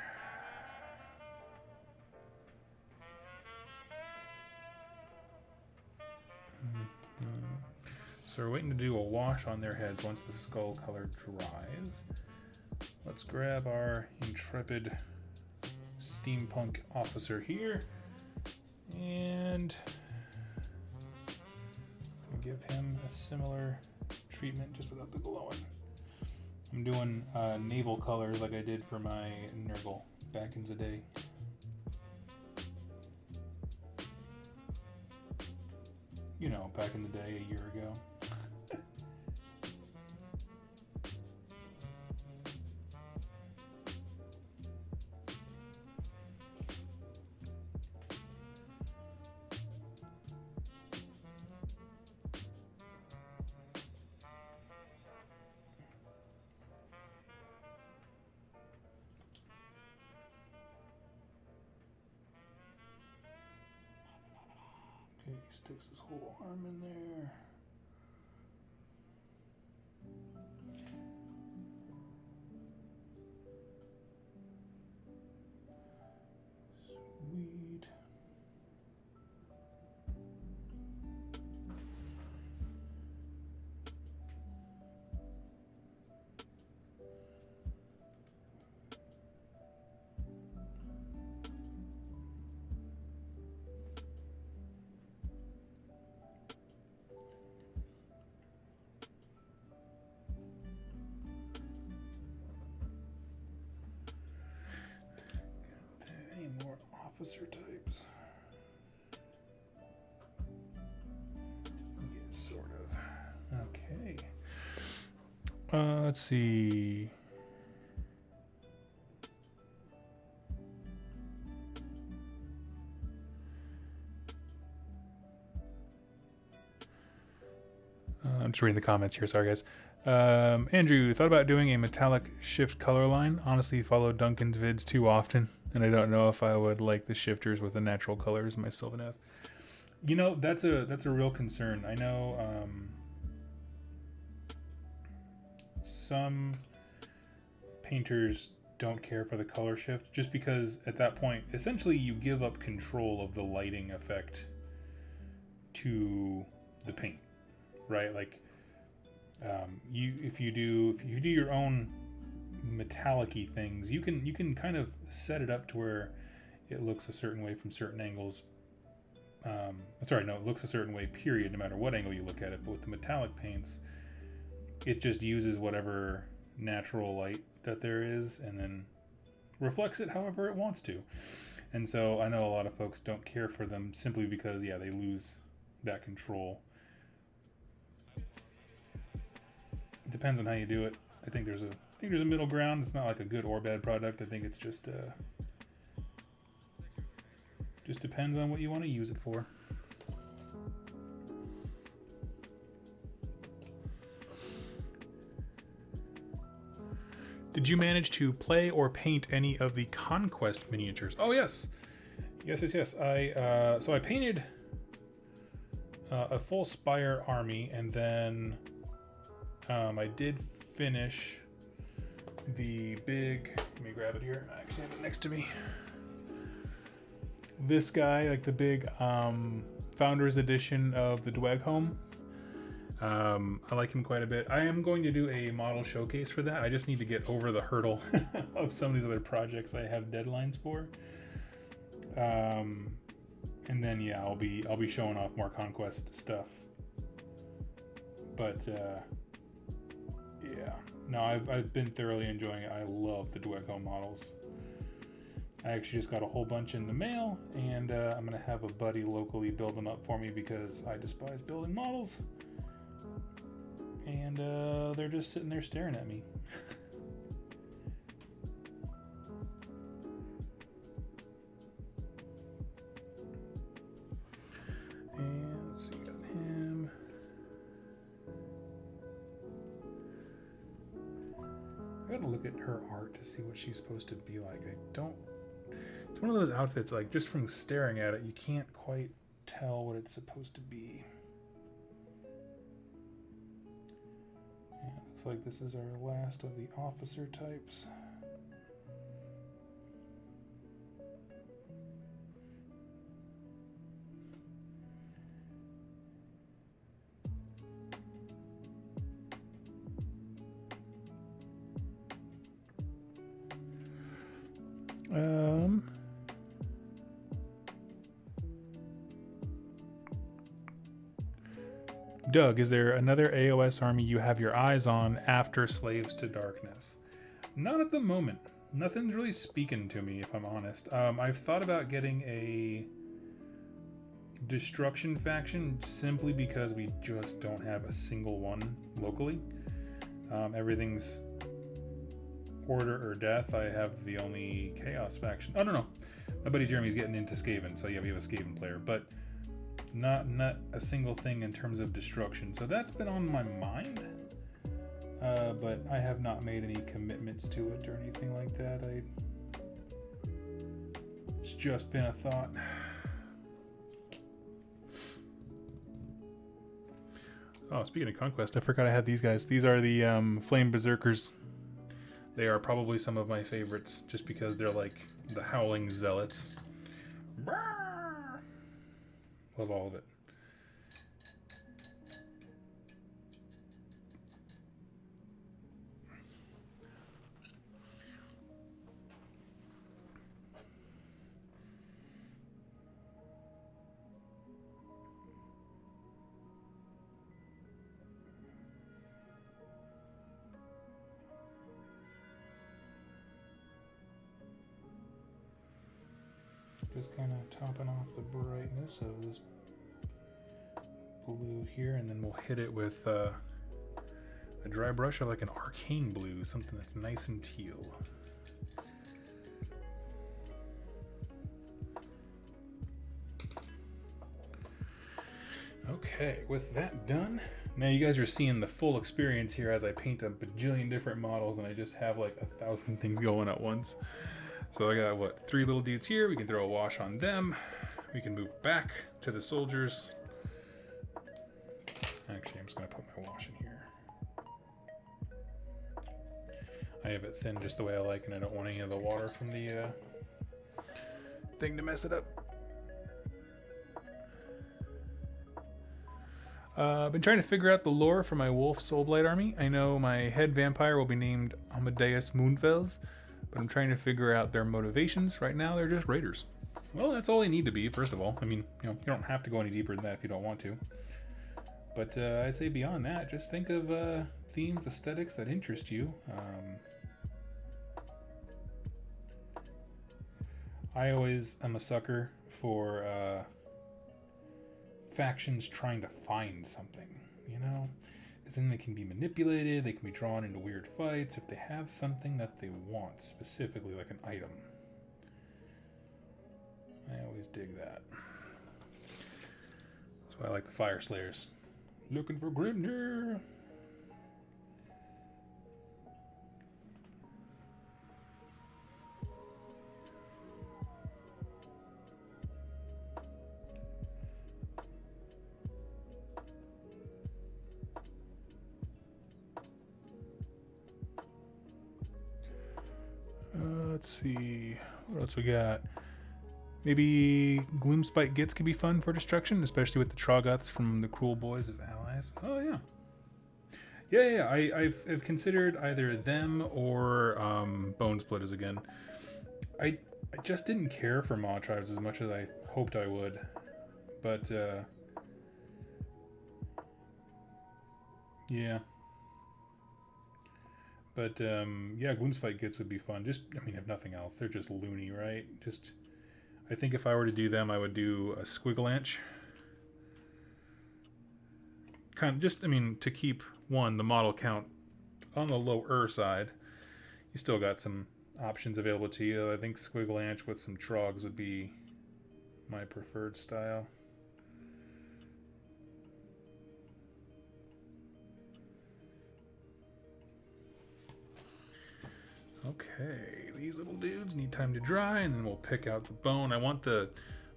So we're waiting to do a wash on their heads once the skull color dries. Let's grab our intrepid steampunk officer here and give him a similar treatment just without the glowing. I'm doing naval colors like I did for my Nurgle back in the day. You know, back in the day, a year ago. Okay, he sticks his whole arm in there. Sweet. Any more officer types? Yeah, sort of. Okay. Let's see. I'm just reading the comments here. Sorry, guys. Andrew, thought about doing a metallic shift color line. Honestly, follow Duncan's vids too often, and I don't know if I would like the shifters with the natural colors in my Sylvaneth. You know, that's a real concern. I know some painters don't care for the color shift just because at that point, essentially, you give up control of the lighting effect to the paint, right? Like, if you do your own metallic-y things, you can kind of set it up to where it looks a certain way from certain angles. It looks a certain way, period, no matter what angle you look at it. But with the metallic paints, it just uses whatever natural light that there is and then reflects it however it wants to. And so I know a lot of folks don't care for them simply because, yeah, they lose that control. It depends on how you do it. I think there's a middle ground. It's not like a good or bad product. I think it's just depends on what you want to use it for. Did you manage to play or paint any of the Conquest miniatures? Oh yes. I painted a full Spire army, and then I did finish the big. Let me grab it here. I actually have it next to me. This guy, like the big Founders Edition of the Dweg Home. I like him quite a bit. I am going to do a model showcase for that. I just need to get over the hurdle of some of these other projects I have deadlines for. And then yeah, I'll be showing off more Conquest stuff. But yeah, no, I've been thoroughly enjoying it. I love the Dweg Home models. I actually just got a whole bunch in the mail, and I'm gonna have a buddy locally build them up for me because I despise building models. And they're just sitting there staring at me. And let's see, got him. I gotta look at her art to see what she's supposed to be like. It's one of those outfits, like, just from staring at it, you can't quite tell what it's supposed to be. And it looks like this is our last of the officer types. Doug, is there another AOS army you have your eyes on after Slaves to Darkness? Not at the moment. Nothing's really speaking to me, if I'm honest. I've thought about getting destruction faction simply because we just don't have a single one locally. Everything's order or death. I have the only chaos faction. Oh, no. My buddy Jeremy's getting into Skaven, so yeah, we have a Skaven player, but not a single thing in terms of destruction. So that's been on my mind, but I have not made any commitments to it or anything like that. It's just been a thought. Oh, speaking of Conquest, I forgot I had these guys. These are the Flame Berserkers. They are probably some of my favorites, just because they're like the Howling Zealots. Love all of it. Just kind of topping off the brightness of this blue here, and then we'll hit it with a dry brush of like an arcane blue, something that's nice and teal. Okay, with that done, now you guys are seeing the full experience here as I paint a bajillion different models and I just have like 1,000 things going at once. So I got, what, 3 little dudes here. We can throw a wash on them. We can move back to the soldiers. Actually, I'm just going to put my wash in here. I have it thin just the way I like, and I don't want any of the water from the thing to mess it up. I've been trying to figure out the lore for my Wolf Soulblight army. I know my head vampire will be named Amadeus Moonfels, but I'm trying to figure out their motivations. Right now, they're just raiders. Well, that's all they need to be, first of all. I mean, you don't have to go any deeper than that if you don't want to. But I say beyond that, just think of themes, aesthetics that interest you. I always am a sucker for factions trying to find something, you know? Because then they can be manipulated, they can be drawn into weird fights if they have something that they want, specifically like an item. I always dig that. That's why I like the Fire Slayers. Looking for Grimnir! Let's see, what else we got? Maybe Gloomspite Gits could be fun for destruction, especially with the Troggoths from the Cruel Boys as allies. Oh yeah. Yeah. I've considered either them or Bone Splitters again. I just didn't care for Maw Tribes as much as I hoped I would. But yeah. But yeah, Gloomspite Gits would be fun. Just, I mean, if nothing else, they're just loony, right? Just, I think if I were to do them, I would do a Squigglanch. Kind of just, I mean, to keep the model count on the lower side. You still got some options available to you. I think Squigglanch with some Trogs would be my preferred style. Okay, these little dudes need time to dry, and then we'll pick out the bone. I want the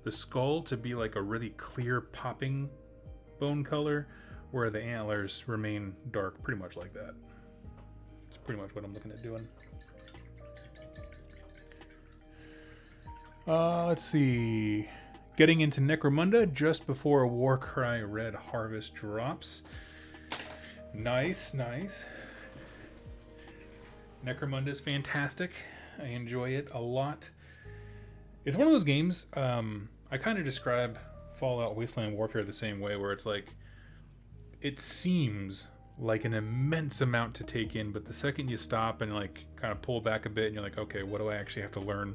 skull to be like a really clear popping bone color, where the antlers remain dark, pretty much like that. It's pretty much what I'm looking at doing. Let's see. Getting into Necromunda just before Warcry Red Harvest drops. Nice, nice. Necromunda is fantastic. I enjoy it a lot. It's one of those games, I kind of describe Fallout Wasteland Warfare the same way, where it's like, it seems like an immense amount to take in, but the second you stop and like kind of pull back a bit and you're like, okay, what do I actually have to learn?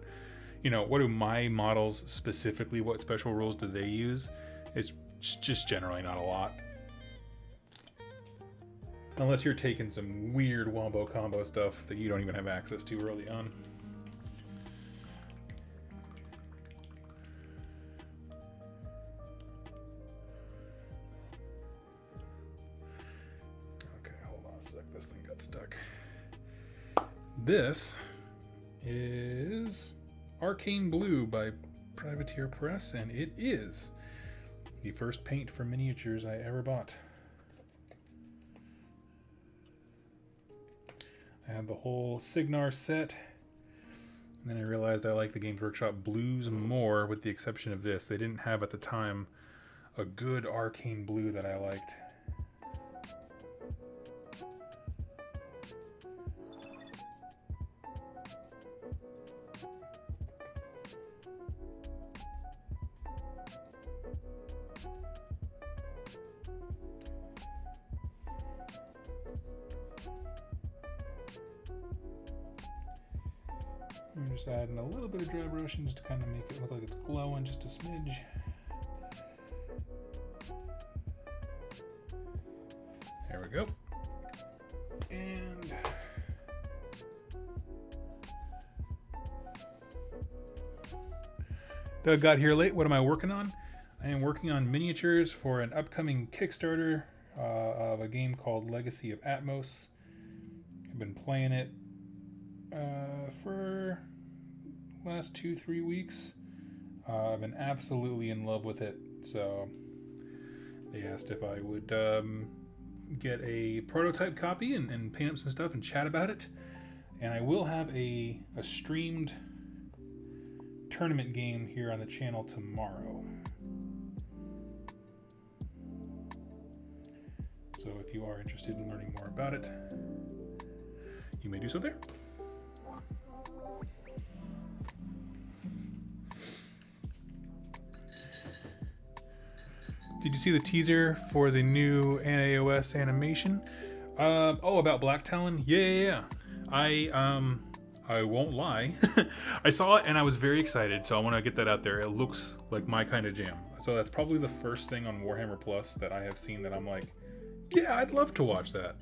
You know, what do my models specifically, what special rules do they use? It's just generally not a lot. Unless you're taking some weird wombo combo stuff that you don't even have access to early on. Okay, hold on a sec. This thing got stuck. This is Arcane Blue by Privateer Press, and it is the first paint for miniatures I ever bought. I had the whole Sigmar set, and then I realized I like the Games Workshop blues more, with the exception of this. They didn't have at the time a good arcane blue that I liked. I'm just adding a little bit of dry brushing just to kind of make it look like it's glowing just a smidge. There we go. And Doug got here late. What am I working on? I am working on miniatures for an upcoming Kickstarter of a game called Legacy of Atmos. I've been playing it for last 2-3 weeks. I've been absolutely in love with it, so they asked if I would get a prototype copy and paint up some stuff and chat about it. And I will have a streamed tournament game here on the channel tomorrow. So if you are interested in learning more about it, you may do so there. Did you see the teaser for the new NAOS animation? Oh, about Black Talon? Yeah. I won't lie. I saw it and I was very excited, so I want to get that out there. It looks like my kind of jam. So that's probably the first thing on Warhammer Plus that I have seen that I'm like, yeah, I'd love to watch that.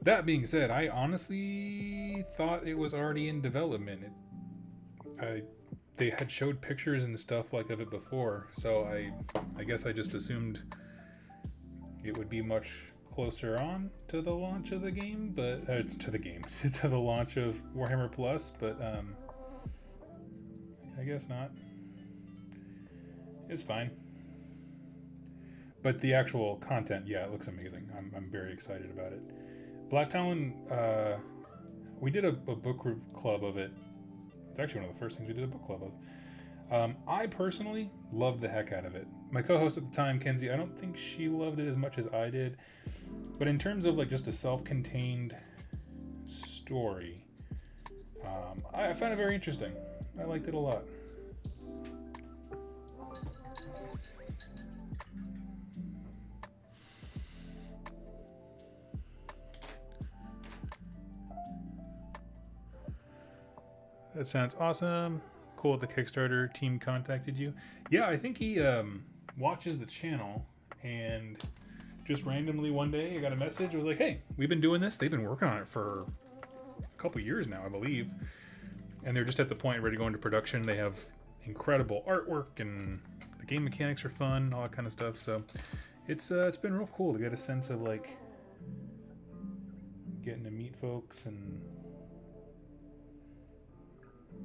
That being said, I honestly thought it was already in development. They had showed pictures and stuff like of it before, so I guess I just assumed it would be much closer on to the launch of the game, but to the launch of Warhammer Plus, but I guess not. It's fine. But the actual content, yeah, it looks amazing. I'm very excited about it. Black Talon, we did a book club of it. It's actually one of the first things we did a book club of. I personally loved the heck out of it. My co-host at the time, Kenzie, I don't think she loved it as much as I did. But in terms of like just a self-contained story, I found it very interesting. I liked it a lot. That sounds awesome. Cool that the Kickstarter team contacted you. Yeah, I think he watches the channel, and just randomly one day I got a message. It was like, hey, we've been doing this. They've been working on it for a couple years now, I believe. And they're just at the point ready to go into production. They have incredible artwork, and the game mechanics are fun, all that kind of stuff. So it's been real cool to get a sense of like getting to meet folks, and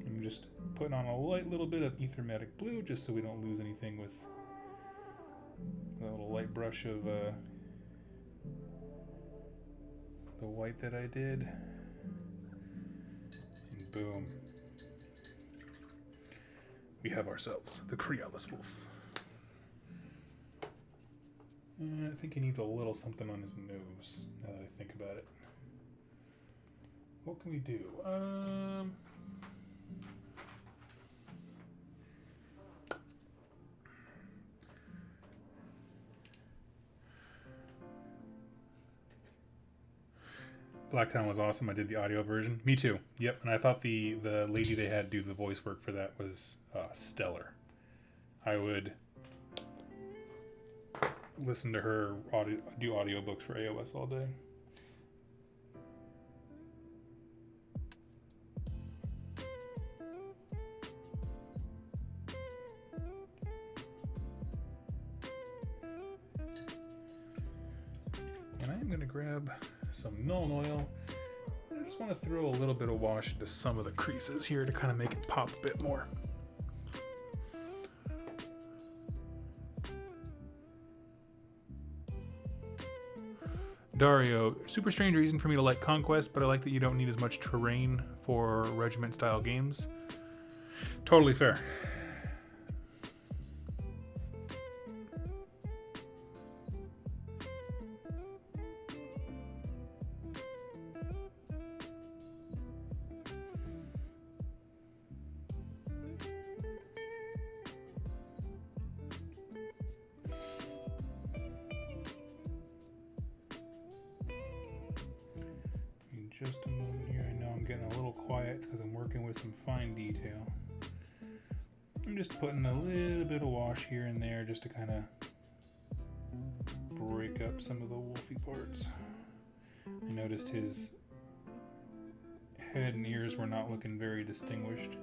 I'm just putting on a light little bit of ethermatic blue just so we don't lose anything with a little light brush of the white that I did. And boom. We have ourselves the Crealis Wolf. I think he needs a little something on his nose, now that I think about it. What can we do? Blacktown was awesome. I did the audio version. Me too. Yep. And I thought the lady they had do the voice work for that was stellar. I would listen to her do audiobooks for AOS all day. And I am going to grab some Null Oil. I just want to throw a little bit of wash into some of the creases here to kind of make it pop a bit more. Dario, super strange reason for me to like Conquest, but I like that you don't need as much terrain for regiment style games. Totally fair. Just a moment here. I know I'm getting a little quiet because I'm working with some fine detail. I'm just putting a little bit of wash here and there just to kind of break up some of the wolfy parts. I noticed his head and ears were not looking very distinguished.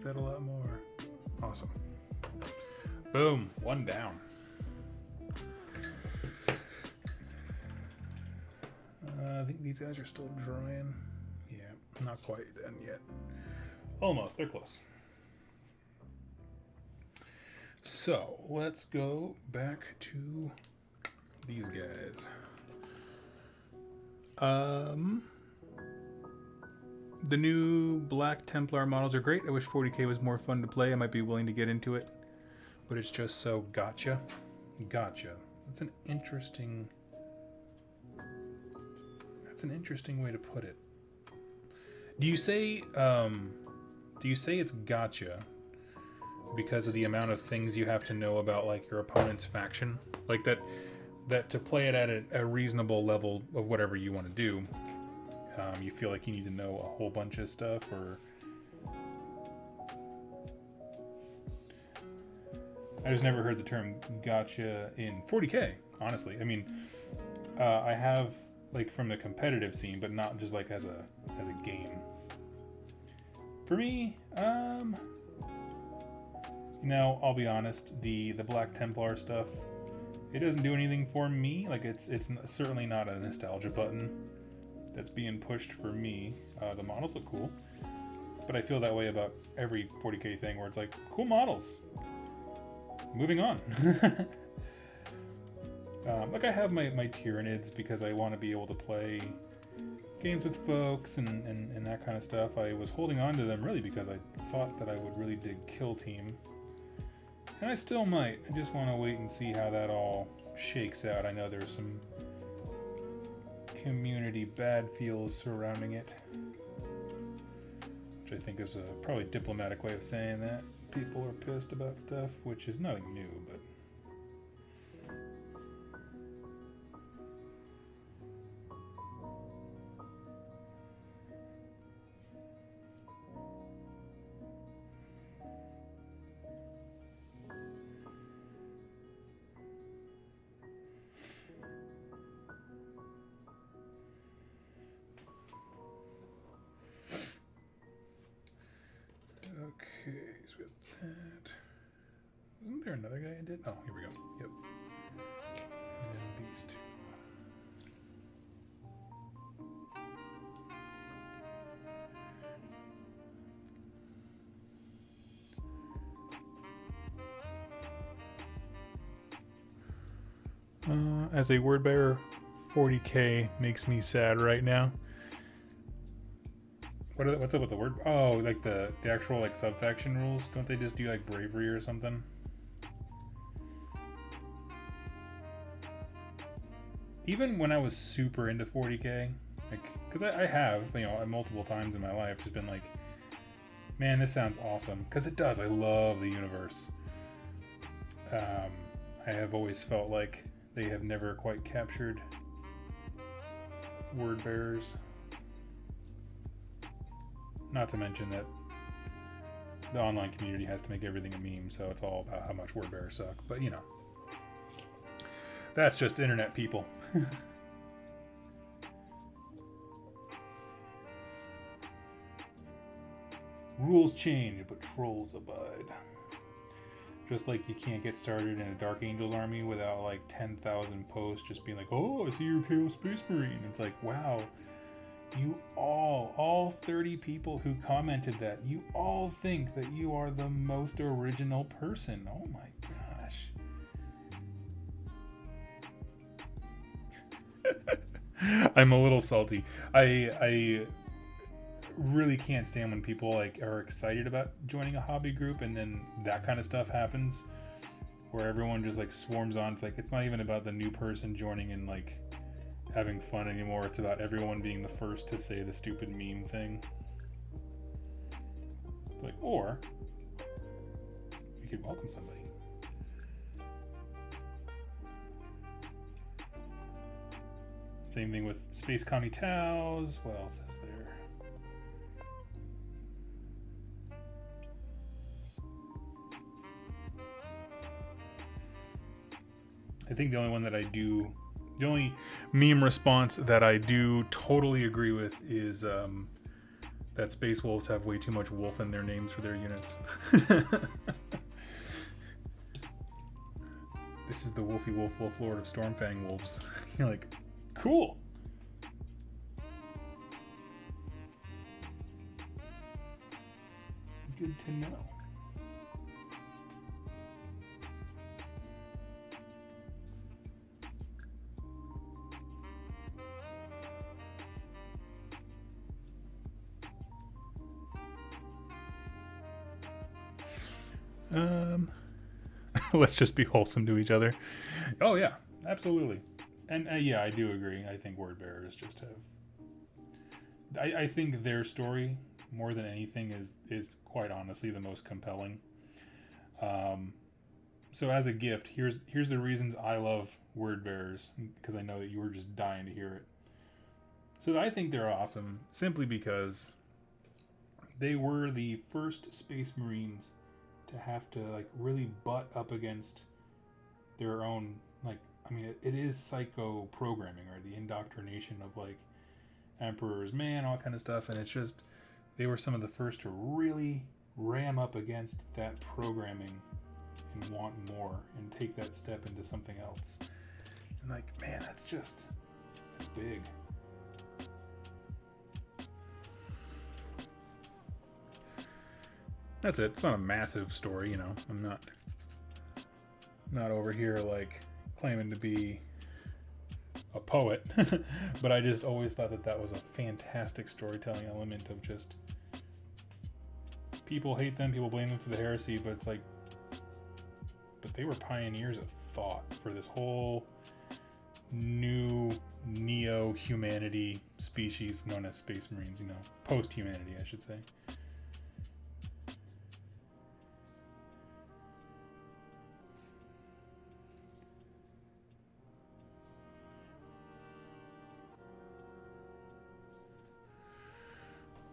That a lot more. Awesome. Boom. One down. I think these guys are still drying. Yeah, not quite done yet. Almost. They're close. So let's go back to these guys. The new Black Templar models are great. I wish 40k was more fun to play. I might be willing to get into it, but it's just so gotcha. Gotcha. That's an interesting way to put it. Do you say it's gotcha because of the amount of things you have to know about like your opponent's faction? Like that to play it at a reasonable level of whatever you want to do, you feel like you need to know a whole bunch of stuff, or I just never heard the term gotcha in 40k, honestly. I mean, I have like from the competitive scene, but not just like as a game. For me, I'll be honest, the Black Templar stuff, it doesn't do anything for me. Like it's certainly not a nostalgia button that's being pushed for me. The models look cool, but I feel that way about every 40k thing where it's like, cool models. Moving on. Like I have my Tyranids because I want to be able to play games with folks and that kind of stuff. I was holding on to them really because I thought that I would really dig Kill Team. And I still might. I just want to wait and see how that all shakes out. I know there's some community bad feels surrounding it, which I think is a probably diplomatic way of saying that. People are pissed about stuff, which is nothing new, but okay, so we got that. Wasn't there another guy I did? Oh, here we go. Yep. And then these two. As a word bearer, 40k makes me sad right now. What's up with the word? Oh, like the actual like sub-faction rules? Don't they just do like bravery or something? Even when I was super into 40k, like, because I have, you know, multiple times in my life just been like, man, this sounds awesome. Because it does. I love the universe. I have always felt like they have never quite captured word bearers. Not to mention that the online community has to make everything a meme, so it's all about how much word bearers suck. But, you know, that's just internet people. Rules change, but trolls abide. Just like you can't get started in a Dark Angels army without like 10,000 posts just being like, oh, I see you're Chaos Space Marine. It's like, wow, you all 30 people who commented that, you all think that you are the most original person. Oh my gosh. I'm a little salty. I really can't stand when people like are excited about joining a hobby group and then that kind of stuff happens where everyone just like swarms on. It's like, it's not even about the new person joining and like having fun anymore. It's about everyone being the first to say the stupid meme thing. It's like, or you could welcome somebody. Same thing with Space Commie Towels. What else is there? I think the only one that I do, the only meme response that I do totally agree with is that Space Wolves have way too much wolf in their names for their units. This is the Wolfy Wolf Wolf Lord of Stormfang Wolves. You're like, cool. Good to know. Let's just be wholesome to each other. Oh yeah, absolutely. And yeah, I do agree. I think word bearers just have. I think their story, more than anything, is quite honestly the most compelling. So as a gift, here's the reasons I love word bearers, because I know that you were just dying to hear it. So I think they're awesome simply because they were the first Space Marines to have to like really butt up against their own, like, I mean, it is psycho programming, or the indoctrination of like Emperor's Man, all kind of stuff, and it's just, they were some of the first to really ram up against that programming and want more and take that step into something else. And like, man, that's big. That's it. It's not a massive story, you know. I'm not over here like claiming to be a poet, but I just always thought that was a fantastic storytelling element of just, people hate them, people blame them for the heresy, but it's like, but they were pioneers of thought for this whole new neo-humanity species known as Space Marines, you know, post-humanity, I should say.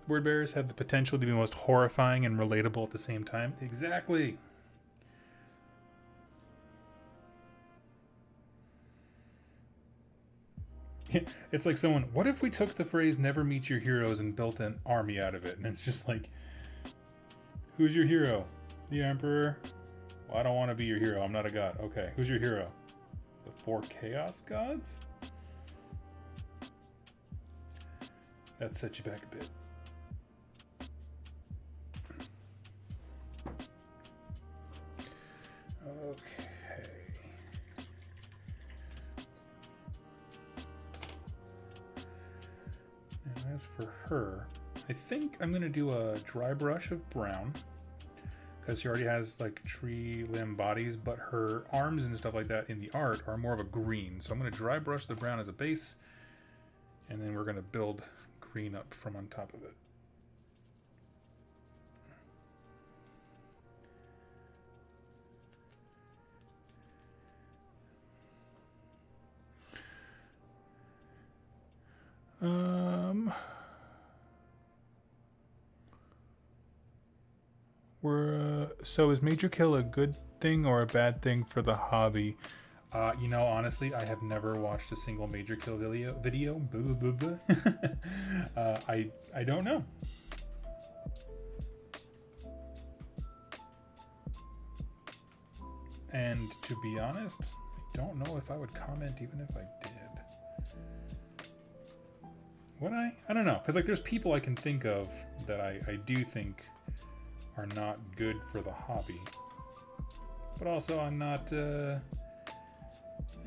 Word bearers have the potential to be most horrifying and relatable at the same time. Exactly. It's like someone, what if we took the phrase never meet your heroes and built an army out of it? And it's just like, who's your hero? The Emperor? Well, I don't want to be your hero. I'm not a god. Okay, who's your hero? The 4 Chaos Gods? That sets you back a bit. Okay. as for her, I think I'm going to do a dry brush of brown because she already has like tree limb bodies, but her arms and stuff like that in the art are more of a green. So I'm going to dry brush the brown as a base, and then we're going to build green up from on top of it. So is Major Kill a good thing or a bad thing for the hobby? You know, honestly, I have never watched a single Major Kill video. Boo, boo, boo. I don't know. And to be honest, I don't know if I would comment even if I did. Would I? I don't know. Because like there's people I can think of that I do think are not good for the hobby. But also I'm not... I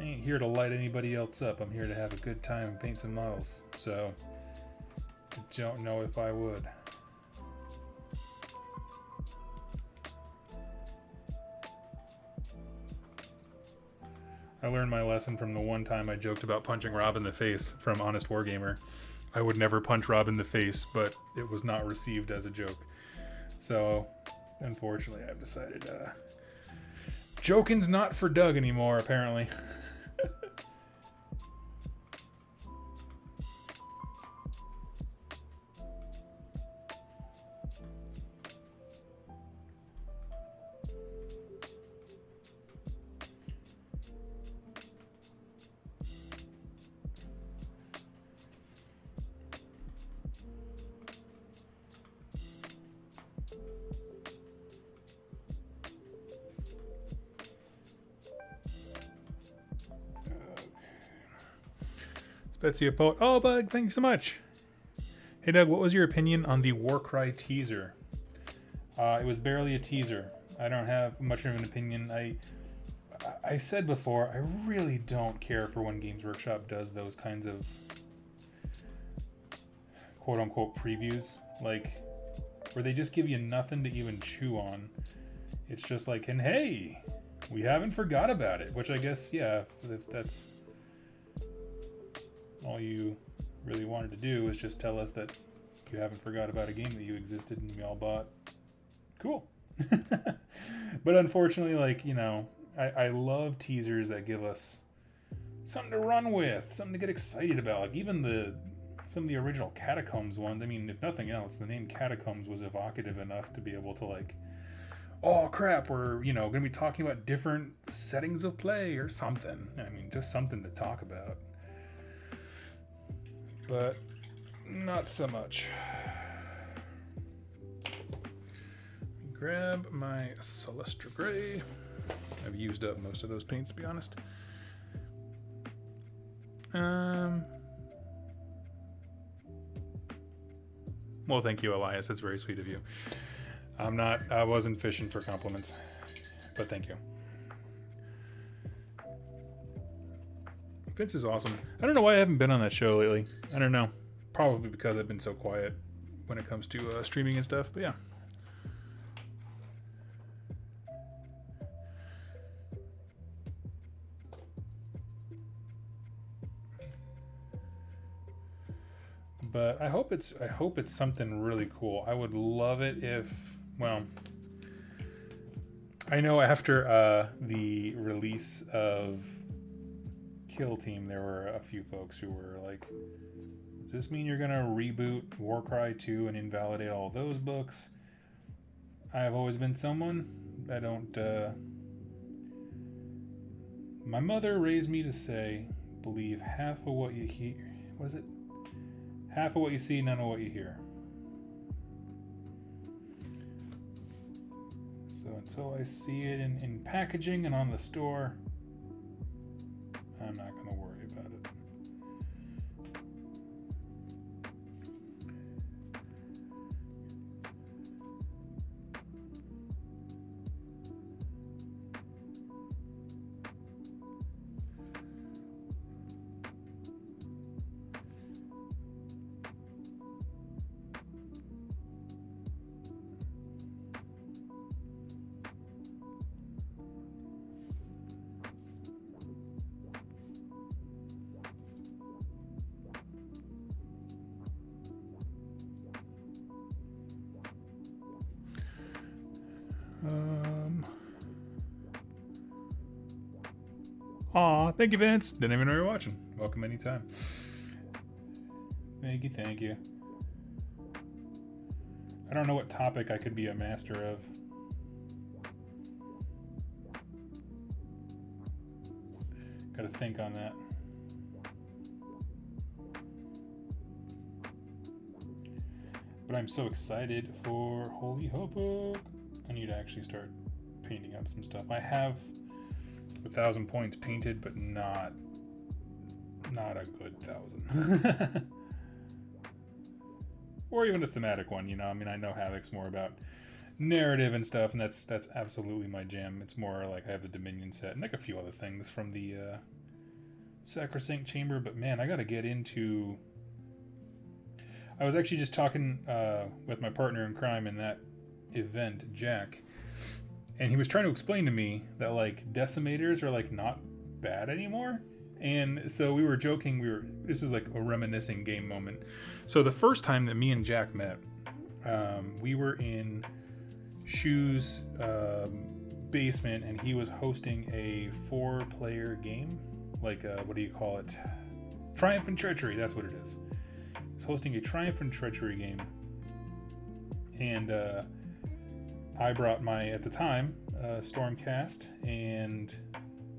ain't here to light anybody else up. I'm here to have a good time and paint some models. So I don't know if I would. I learned my lesson from the one time I joked about punching Rob in the face from Honest Wargamer. I would never punch Rob in the face, but it was not received as a joke. So, unfortunately, I've decided joking's not for Doug anymore, apparently. Betsy a poet. Oh, Bug, thank you so much. Hey, Doug, what was your opinion on the Warcry teaser? It was barely a teaser. I don't have much of an opinion. I said before, I really don't care for when Games Workshop does those kinds of quote-unquote previews. Like, where they just give you nothing to even chew on. It's just like, and hey, we haven't forgot about it. Which I guess, yeah, if that's... all you really wanted to do is just tell us that you haven't forgot about a game that you existed and we all bought. Cool. But unfortunately, like, you know, I love teasers that give us something to run with, something to get excited about. Like even some of the original Catacombs ones, I mean, if nothing else, the name Catacombs was evocative enough to be able to like, oh crap, we're, you know, going to be talking about different settings of play or something. I mean, just something to talk about. But not so much. Grab my Celestra Gray. I've used up most of those paints, to be honest. Well, thank you, Elias. That's very sweet of you. I wasn't fishing for compliments, but thank you. Vince is awesome. I don't know why I haven't been on that show lately. I don't know. Probably because I've been so quiet when it comes to streaming and stuff, but yeah. But I hope it's something really cool. I would love it if, well, I know after the release of Kill Team, there were a few folks who were like, does this mean you're gonna reboot Warcry 2 and invalidate all those books? I've always been someone that don't my mother raised me to say, believe half of what you hear. Was it? Half of what you see, none of what you hear. So until I see it in packaging and on the store, I'm not going to worry about it. Aw, thank you, Vince. Didn't even know you were watching. Welcome anytime. Thank you, thank you. I don't know what topic I could be a master of. Gotta think on that. But I'm so excited for Holy Havoc. I need to actually start painting up some stuff. I have 1,000 points painted, but not a good 1,000. Or even a thematic one, you know. I mean, I know Havoc's more about narrative and stuff, and that's absolutely my jam. It's more like I have the Dominion set and like a few other things from the Sacrosanct Chamber, but man, I gotta get into... I was actually just talking with my partner in crime in that event, Jack, and he was trying to explain to me that like decimators are like not bad anymore. And so we were joking, this is like a reminiscing game moment. So the first time that me and Jack met, we were in Shu's basement, and he was hosting a 4-player game, like what do you call it? Triumph and Treachery, that's what it is. He's hosting a Triumph and Treachery game, and I brought my, at the time, Stormcast, and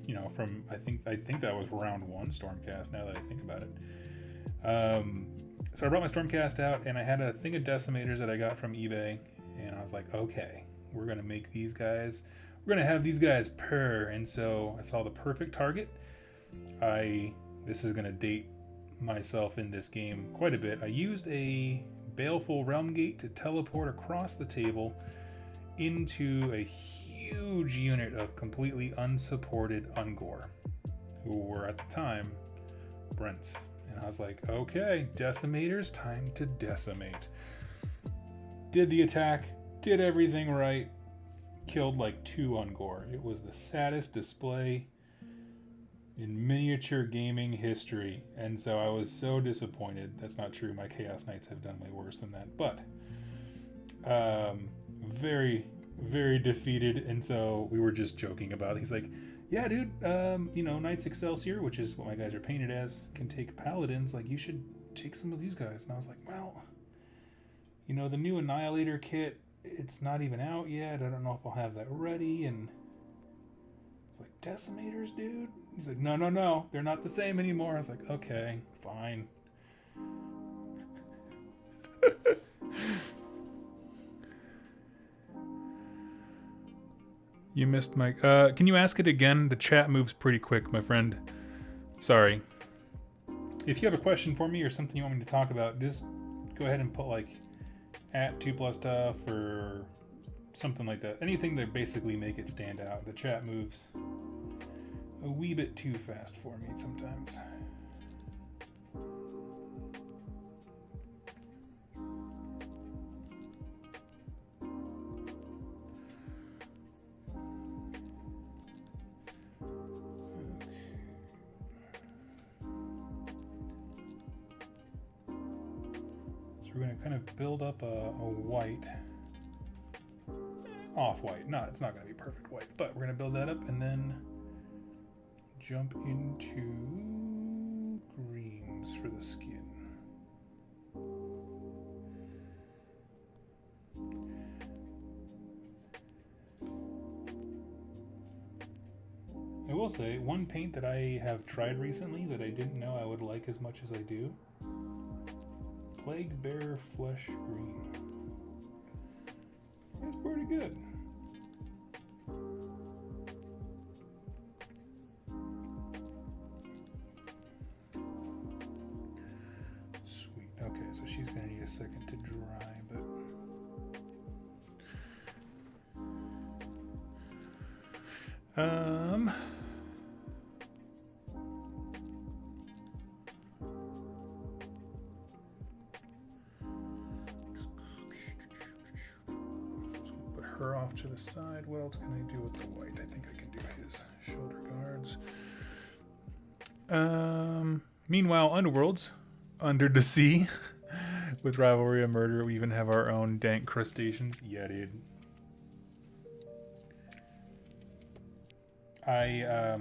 you know, from I think that was round 1 Stormcast, now that I think about it. So I brought my Stormcast out, and I had a thing of decimators that I got from eBay, and I was like, okay, we're gonna make these guys, we're gonna have these guys purr. And so I saw the perfect target. This is gonna date myself in this game quite a bit. I used a Baleful Realm Gate to teleport across the table into a huge unit of completely unsupported Ungor, who were at the time Brents. And I was like, okay, decimators, time to decimate. Did the attack, did everything right, killed like 2 Ungor. It was the saddest display in miniature gaming history, and so I was so disappointed. That's not true, my Chaos Knights have done way worse than that, but very, very defeated. And so we were just joking about it. He's like, yeah, dude, you know, Knights Excelsior, which is what my guys are painted as, can take paladins. Like, you should take some of these guys. And I was like, well, you know, the new Annihilator kit, it's not even out yet. I don't know if I'll have that ready. And it's like, decimators, dude? He's like, no, they're not the same anymore. I was like, okay, fine. You missed my... can you ask it again? The chat moves pretty quick, my friend. Sorry. If you have a question for me or something you want me to talk about, just go ahead and put like @2plus stuff or something like that. Anything to basically make it stand out. The chat moves a wee bit too fast for me sometimes. We're going to kind of build up a white, off-white. No, it's not going to be perfect white, but we're going to build that up and then jump into greens for the skin. I will say, one paint that I have tried recently that I didn't know I would like as much as I do, Plague Bearer Flesh Green. It's pretty good. Sweet. Okay, so she's gonna need a second to dry, but her off to the side. What else can I do with the white? I think I can do his shoulder guards. Meanwhile, Underworlds, Under the Sea, with Rivalry of Murder, we even have our own dank crustaceans. Yeah, dude. I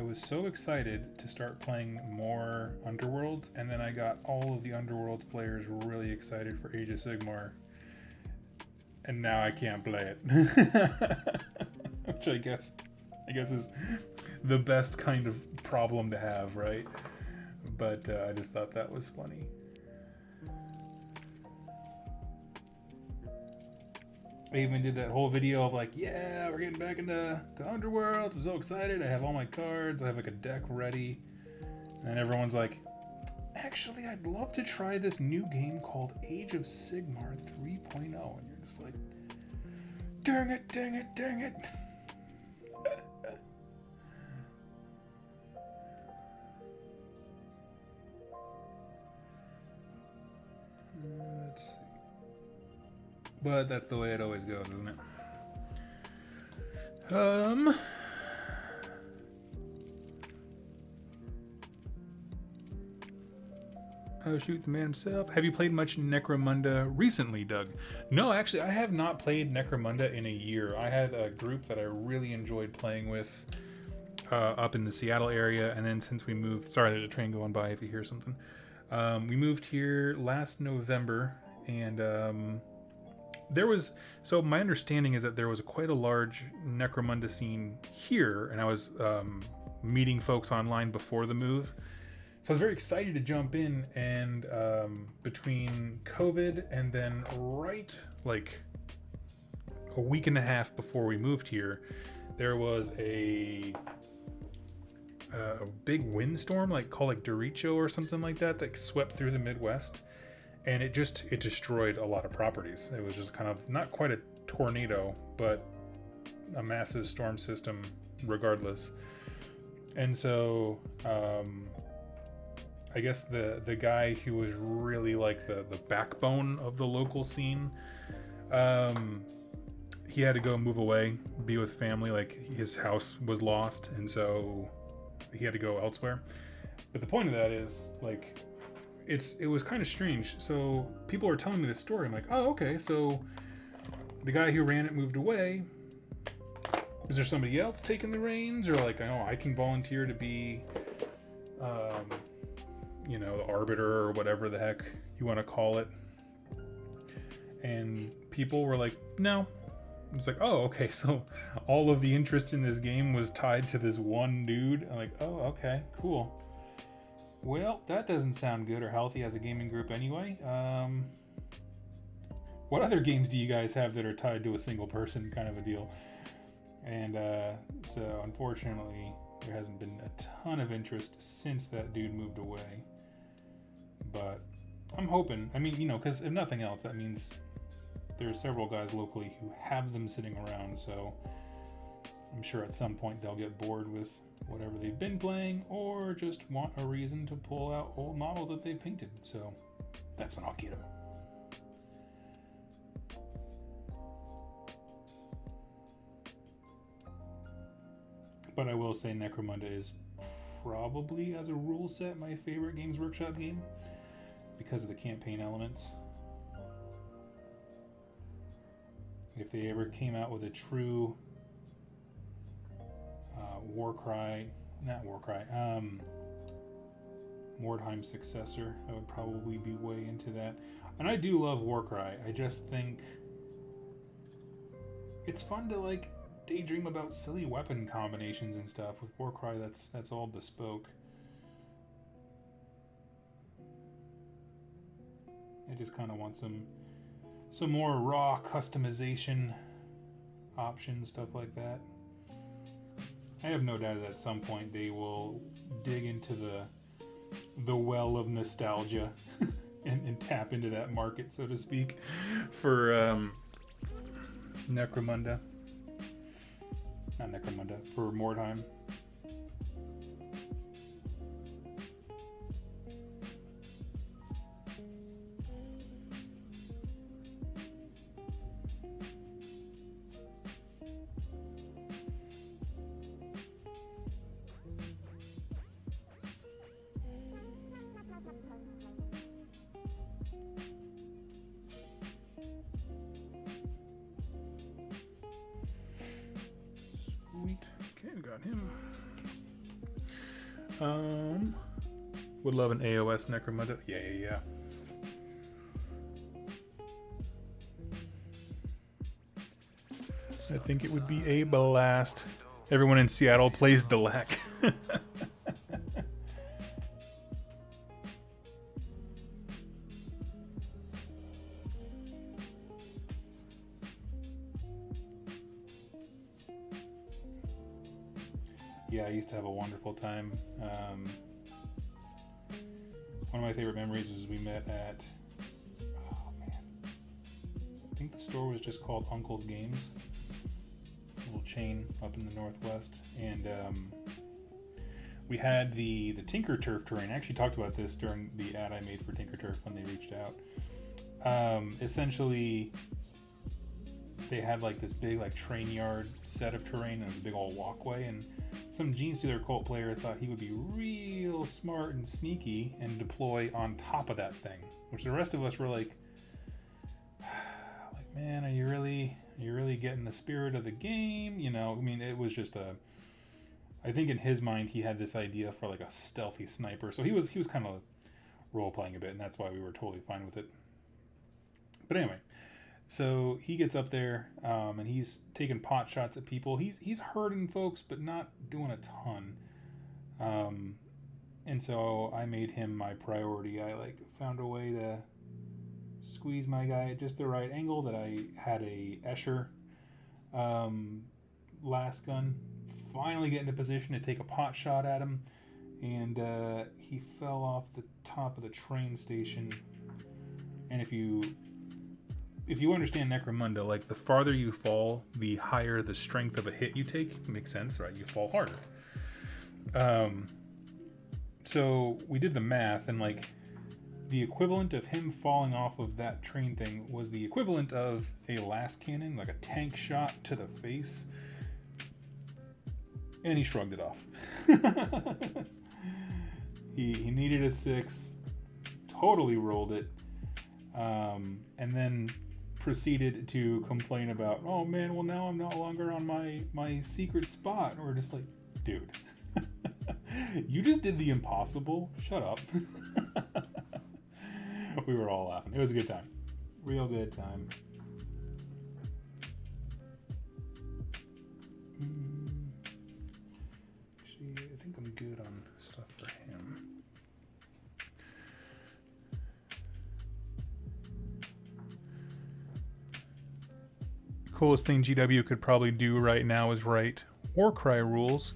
was so excited to start playing more Underworlds, and then I got all of the Underworlds players really excited for Age of Sigmar, and now I can't play it. Which I guess is the best kind of problem to have, right? But I just thought that was funny. I even did that whole video of like, yeah, we're getting back into Underworld. I'm so excited. I have all my cards. I have like a deck ready. And everyone's like, actually, I'd love to try this new game called Age of Sigmar 3.0. And you're just like, dang it, dang it, dang it. Let's see. But that's the way it always goes, isn't it? Oh shoot, the man himself. Have you played much Necromunda recently, Doug? No, actually, I have not played Necromunda in a year. I had a group that I really enjoyed playing with up in the Seattle area, and then since we moved, sorry, there's a train going by if you hear something. We moved here last November, and there was, so my understanding is that there was quite a large Necromunda scene here, and I was meeting folks online before the move. So I was very excited to jump in, and between COVID and then right like a week and a half before we moved here, there was a big windstorm, like called like derecho or something like that, that swept through the Midwest, and it destroyed a lot of properties. It was just kind of not quite a tornado, but a massive storm system regardless. And so I guess the guy who was really like the backbone of the local scene, he had to go move away, be with family. Like his house was lost, and so he had to go elsewhere. But the point of that is, like, it was kind of strange. So people are telling me this story. I'm like, oh, okay. So the guy who ran it moved away. Is there somebody else taking the reins, or like, oh, I can volunteer to be, the arbiter or whatever the heck you want to call it? And people were like, no. It's like, oh, okay, so all of the interest in this game was tied to this one dude. I'm like, oh, okay, cool. Well, that doesn't sound good or healthy as a gaming group anyway. What other games do you guys have that are tied to a single person kind of a deal? And so unfortunately, there hasn't been a ton of interest since that dude moved away. But I'm hoping, because if nothing else, that means there are several guys locally who have them sitting around, so I'm sure at some point they'll get bored with whatever they've been playing, or just want a reason to pull out old models that they painted. So that's when I'll get them. But I will say Necromunda is probably, as a rule set, my favorite Games Workshop game because of the campaign elements. If they ever came out with a true Mordheim successor, I would probably be way into that. And I do love Warcry. I just think it's fun to like daydream about silly weapon combinations and stuff. With Warcry, that's all bespoke. I just kind of want some more raw customization options, stuff like that. I have no doubt that at some point they will dig into the well of nostalgia and tap into that market, so to speak, for Necromunda. Not Necromunda, for Mordheim. Sweet. got him. Would love an AOS Necromunda. Yeah. I think it would be a blast. Everyone in Seattle plays Delac. Yeah, I used to have a wonderful time. One of my favorite memories is we met at, oh man, I think the store was just called Uncle's Games, a little chain up in the Northwest, and we had the Tinker Turf terrain. I actually talked about this during the ad I made for Tinker Turf when they reached out. Essentially, they had like this big like train yard set of terrain, and it was a big old walkway, and some Gene Stealer cult player thought he would be real smart and sneaky and deploy on top of that thing, which the rest of us were like, man, are you really getting the spirit of the game? You know, I mean, it was just I think in his mind he had this idea for like a stealthy sniper, so he was kind of role playing a bit, and that's why we were totally fine with it. But anyway, so he gets up there, and he's taking pot shots at people. He's hurting folks, but not doing a ton. And so I made him my priority. I like found a way to squeeze my guy at just the right angle. That I had a Escher last gun. Finally get into position to take a pot shot at him, and he fell off the top of the train station. And if you understand Necromunda, like the farther you fall, the higher the strength of a hit you take. Makes sense, right? You fall harder. So we did the math, and like the equivalent of him falling off of that train thing was the equivalent of a last cannon, like a tank shot to the face. And he shrugged it off. he needed a 6, totally rolled it, and then proceeded to complain about, oh man, well now I'm no longer on my secret spot. And we're just like, dude, you just did the impossible. Shut up. We were all laughing. It was a good time. Real good time. Actually, I think I'm good on stuff for him. Coolest thing GW could probably do right now is write Warcry rules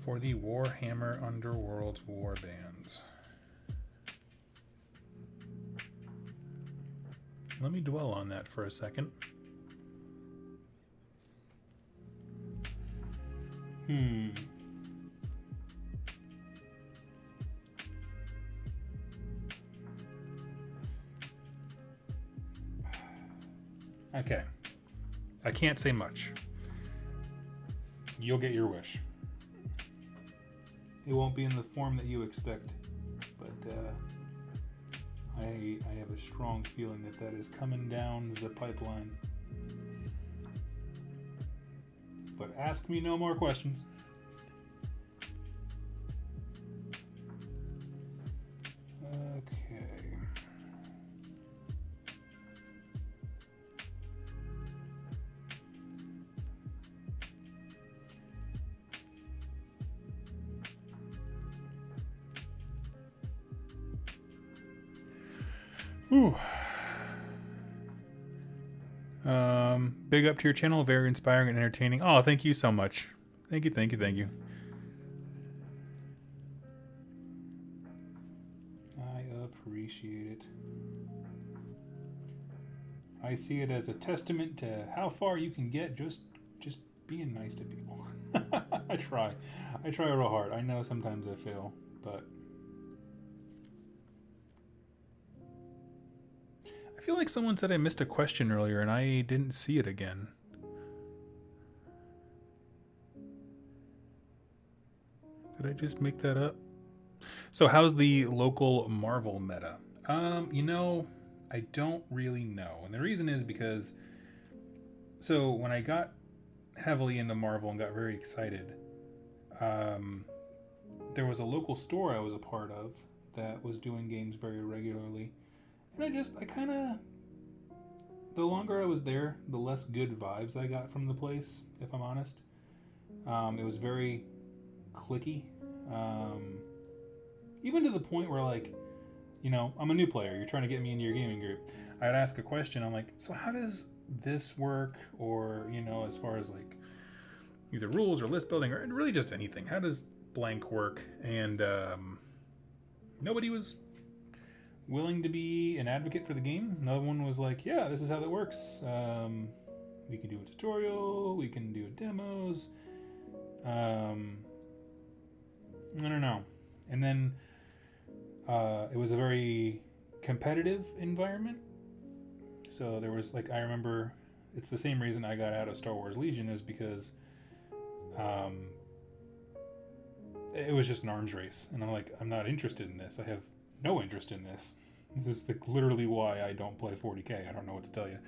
for the Warhammer Underworlds warbands. Let me dwell on that for a second. Okay. I can't say much. You'll get your wish. It won't be in the form that you expect, but I have a strong feeling that is coming down the pipeline. But ask me no more questions. Okay. Ooh. Big up to your channel, very inspiring and entertaining. Oh, thank you so much. Thank you. I appreciate it. I see it as a testament to how far you can get just being nice to people. I try real hard. I know sometimes I fail, but I feel like someone said I missed a question earlier and I didn't see it again. Did I just make that up? So how's the local Marvel meta? I don't really know. And the reason is because, so when I got heavily into Marvel and got very excited, there was a local store I was a part of that was doing games very regularly. And I kind of, the longer I was there, the less good vibes I got from the place, if I'm honest. It was very cliquey. Even to the point where, like, you know, I'm a new player. You're trying to get me into your gaming group. I'd ask a question. I'm like, so how does this work? Or, you know, as far as like either rules or list building or really just anything. How does blank work? And nobody was willing to be an advocate for the game. No one was like, yeah, this is how that works. We can do a tutorial. We can do demos. I don't know. And then it was a very competitive environment. So there was like, I remember it's the same reason I got out of Star Wars Legion is because it was just an arms race. And I'm like, I'm not interested in this. I have no interest in this. This is like literally why I don't play 40k. I don't know what to tell you.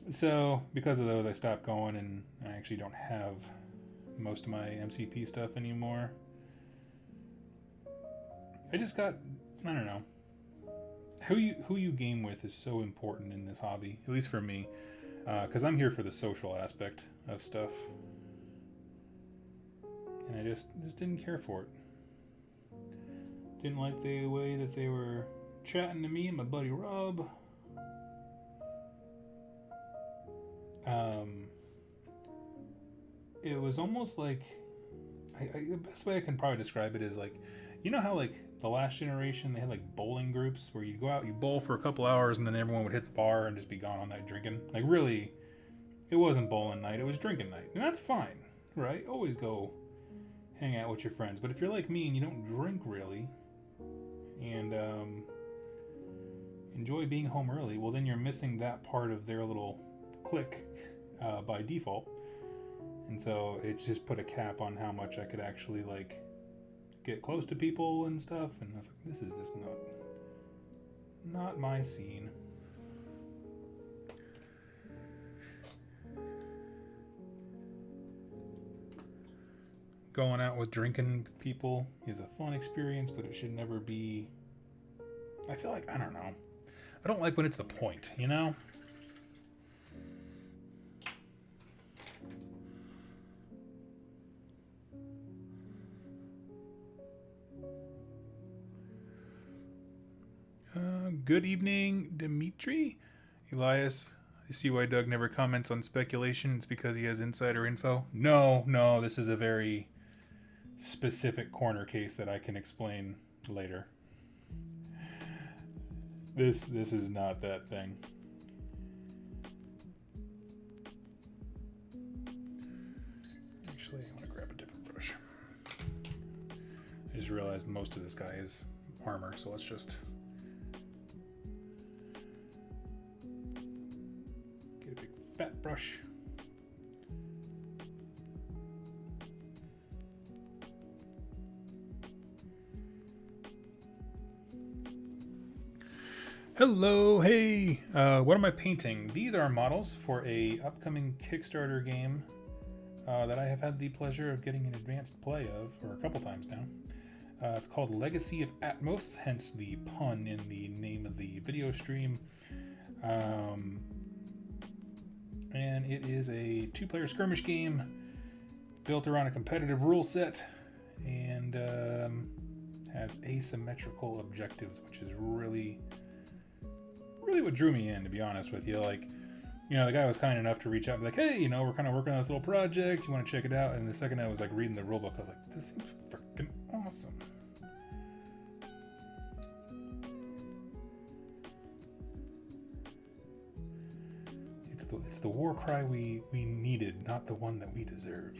So because of those, I stopped going, and I actually don't have most of my MCP stuff anymore. I just got, I don't know. Who you game with is so important in this hobby, at least for me, because I'm here for the social aspect of stuff, and I just didn't care for it. Didn't like the way that they were chatting to me and my buddy Rob. It was almost like, the best way I can probably describe it is like, you know how like the last generation they had like bowling groups where you go out, you bowl for a couple hours, and then everyone would hit the bar and just be gone all night drinking. Like really, it wasn't bowling night, it was drinking night, and that's fine, right? Always go hang out with your friends. But if you're like me and you don't drink really, and enjoy being home early, well then you're missing that part of their little clique by default. And so it just put a cap on how much I could actually like get close to people and stuff. And I was like, this is just not my scene. Going out with drinking people is a fun experience, but it should never be. I feel like, I don't know. I don't like when it's the point, you know? Good evening, Dimitri. Elias, I see why Doug never comments on speculation. It's because he has insider info. No, this is a very specific corner case that I can explain later. This is not that thing. Actually, I want to grab a different brush. I just realized most of this guy is armor, so let's just get a big fat brush. Hello, hey! What am I painting? These are models for a upcoming Kickstarter game that I have had the pleasure of getting an advanced play of, or a couple times now. It's called Legacy of Atmos, hence the pun in the name of the video stream. And it is a 2-player skirmish game built around a competitive rule set, and has asymmetrical objectives, which is really what drew me in, to be honest with you. Like, you know, the guy was kind enough to reach out and be like, hey, you know, we're kind of working on this little project, you want to check it out? And the second I was like reading the rulebook, I was like, this seems freaking awesome. It's the war cry we needed, not the one that we deserve.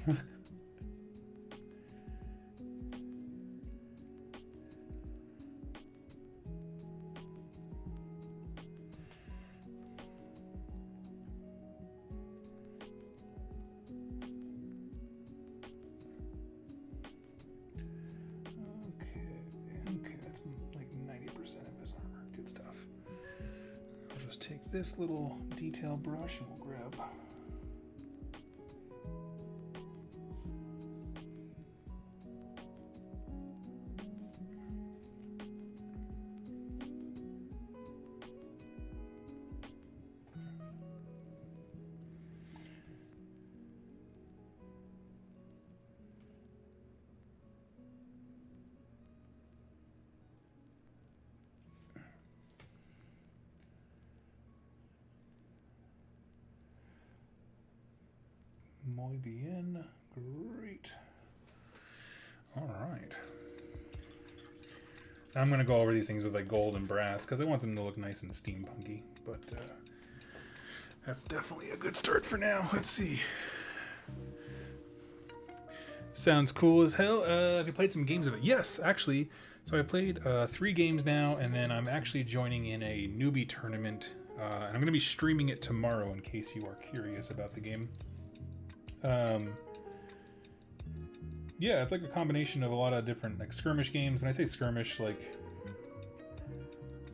Take this little detail brush and we'll grab Muy bien. Great. All right. I'm going to go over these things with like gold and brass because I want them to look nice and steampunky. But that's definitely a good start for now. Let's see. Sounds cool as hell. Have you played some games of it? Yes, actually. So I played 3 games now, and then I'm actually joining in a newbie tournament. And I'm going to be streaming it tomorrow in case you are curious about the game. Yeah, it's like a combination of a lot of different like skirmish games. When I say skirmish, like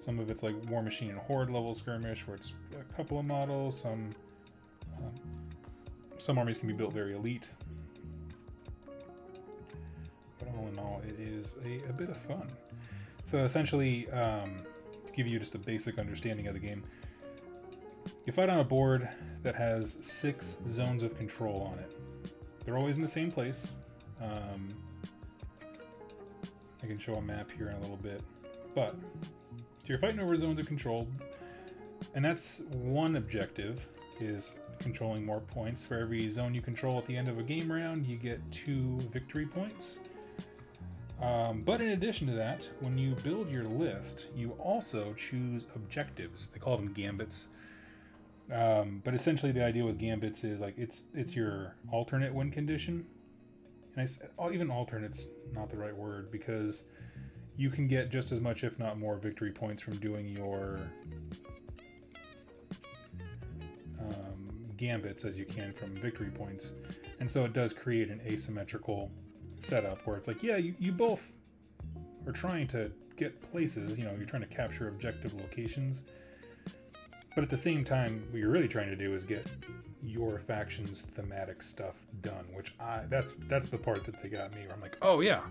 some of it's like War Machine and Horde level skirmish, where it's a couple of models. Some armies can be built very elite. But all in all, it is a bit of fun. So essentially, to give you just a basic understanding of the game, you fight on a board that has 6 zones of control on it. They're always in the same place. I can show a map here in a little bit. But so you're fighting over zones of control, and that's one objective, is controlling more points. For every zone you control at the end of a game round, you get 2 victory points. But in addition to that, when you build your list, you also choose objectives. They call them gambits. But essentially the idea with gambits is like it's your alternate win condition. And even alternate's not the right word, because you can get just as much, if not more, victory points from doing your gambits as you can from victory points. And so it does create an asymmetrical setup where it's like, yeah, you both are trying to get places, you're trying to capture objective locations, but at the same time what you're really trying to do is get your faction's thematic stuff done, which that's the part that they got me, where I'm like, oh yeah,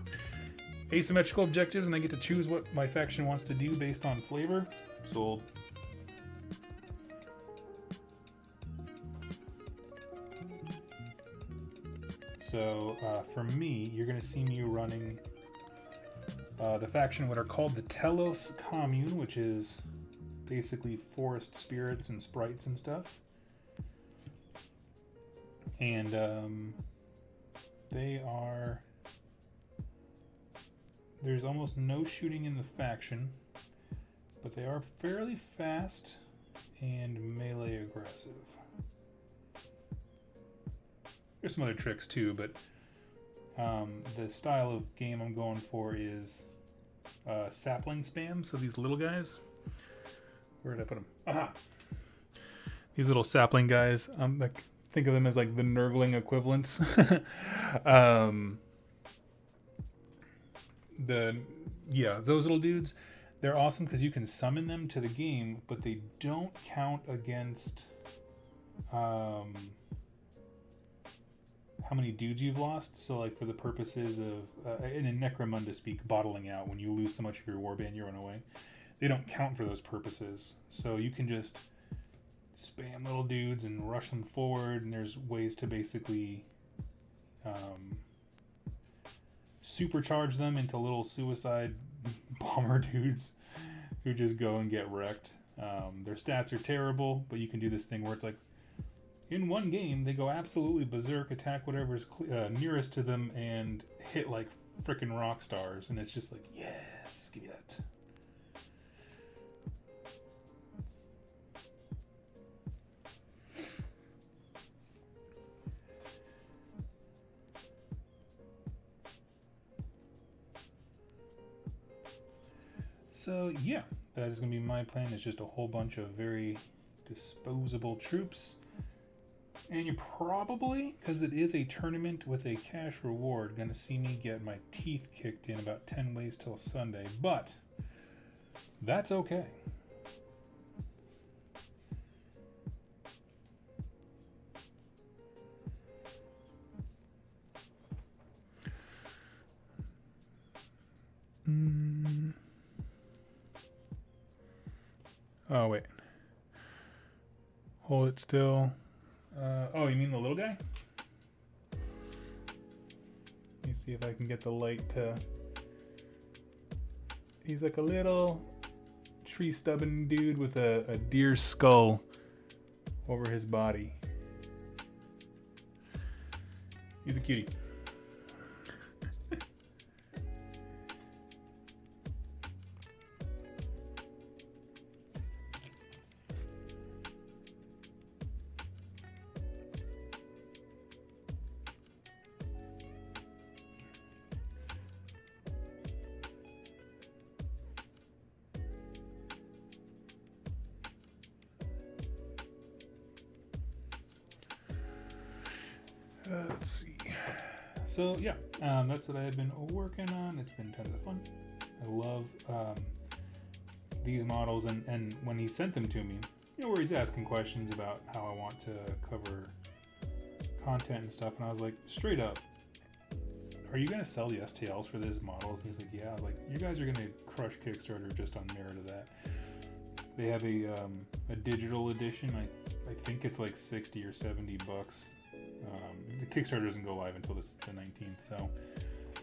asymmetrical objectives, and I get to choose what my faction wants to do based on flavor. Sold. So for me, you're going to see me running the faction what are called the Telos Commune, which is basically forest spirits and sprites and stuff. And there's almost no shooting in the faction, but they are fairly fast and melee aggressive. There's some other tricks too, but the style of game I'm going for is sapling spam. So these little guys, where did I put them? Aha! These little sapling guys. Like, think of them as like the Nurgling equivalents. Those little dudes, they're awesome because you can summon them to the game, but they don't count against how many dudes you've lost. So like for the purposes of in Necromunda speak, bottling out, when you lose so much of your warband you run away, they don't count for those purposes. So you can just spam little dudes and rush them forward, and there's ways to basically supercharge them into little suicide bomber dudes who just go and get wrecked. Their stats are terrible, but you can do this thing where it's like, in one game, they go absolutely berserk, attack whatever's nearest to them, and hit like freaking rock stars. And it's just like, yes, give me that. So yeah, that is going to be my plan. It's just a whole bunch of very disposable troops. And you're probably, because it is a tournament with a cash reward, going to see me get my teeth kicked in about 10 ways till Sunday. But that's okay. Oh, wait. Hold it still. Oh, you mean the little guy? Let me see if I can get the light to... He's like a little tree stubborn dude with a deer skull over his body. He's a cutie. Let's see. So yeah, that's what I have been working on. It's been tons of fun. I love these models, and when he sent them to me, you know, where he's asking questions about how I want to cover content and stuff, and I was like, straight up, are you gonna sell the STLs for these models? And he's like, yeah. I was like, you guys are gonna crush Kickstarter just on merit of that. They have a digital edition. I think it's like $60 or $70. The Kickstarter doesn't go live until the 19th, so,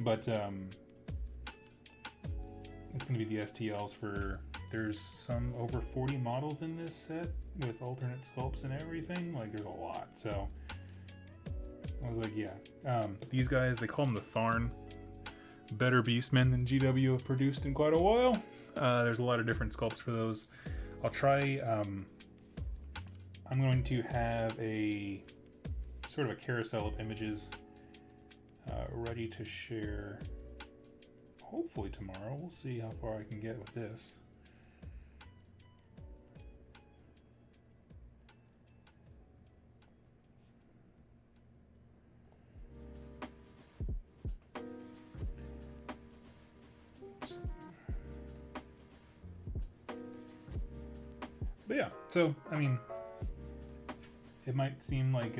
but it's going to be the STLs for, there's some over 40 models in this set with alternate sculpts and everything. Like, there's a lot, so I was like, yeah. These guys, they call them the Tharn. Better beastmen than GW have produced in quite a while. There's a lot of different sculpts for those. I'll try, I'm going to have a sort of a carousel of images ready to share hopefully tomorrow. We'll see how far I can get with this. But yeah, so I mean, it might seem like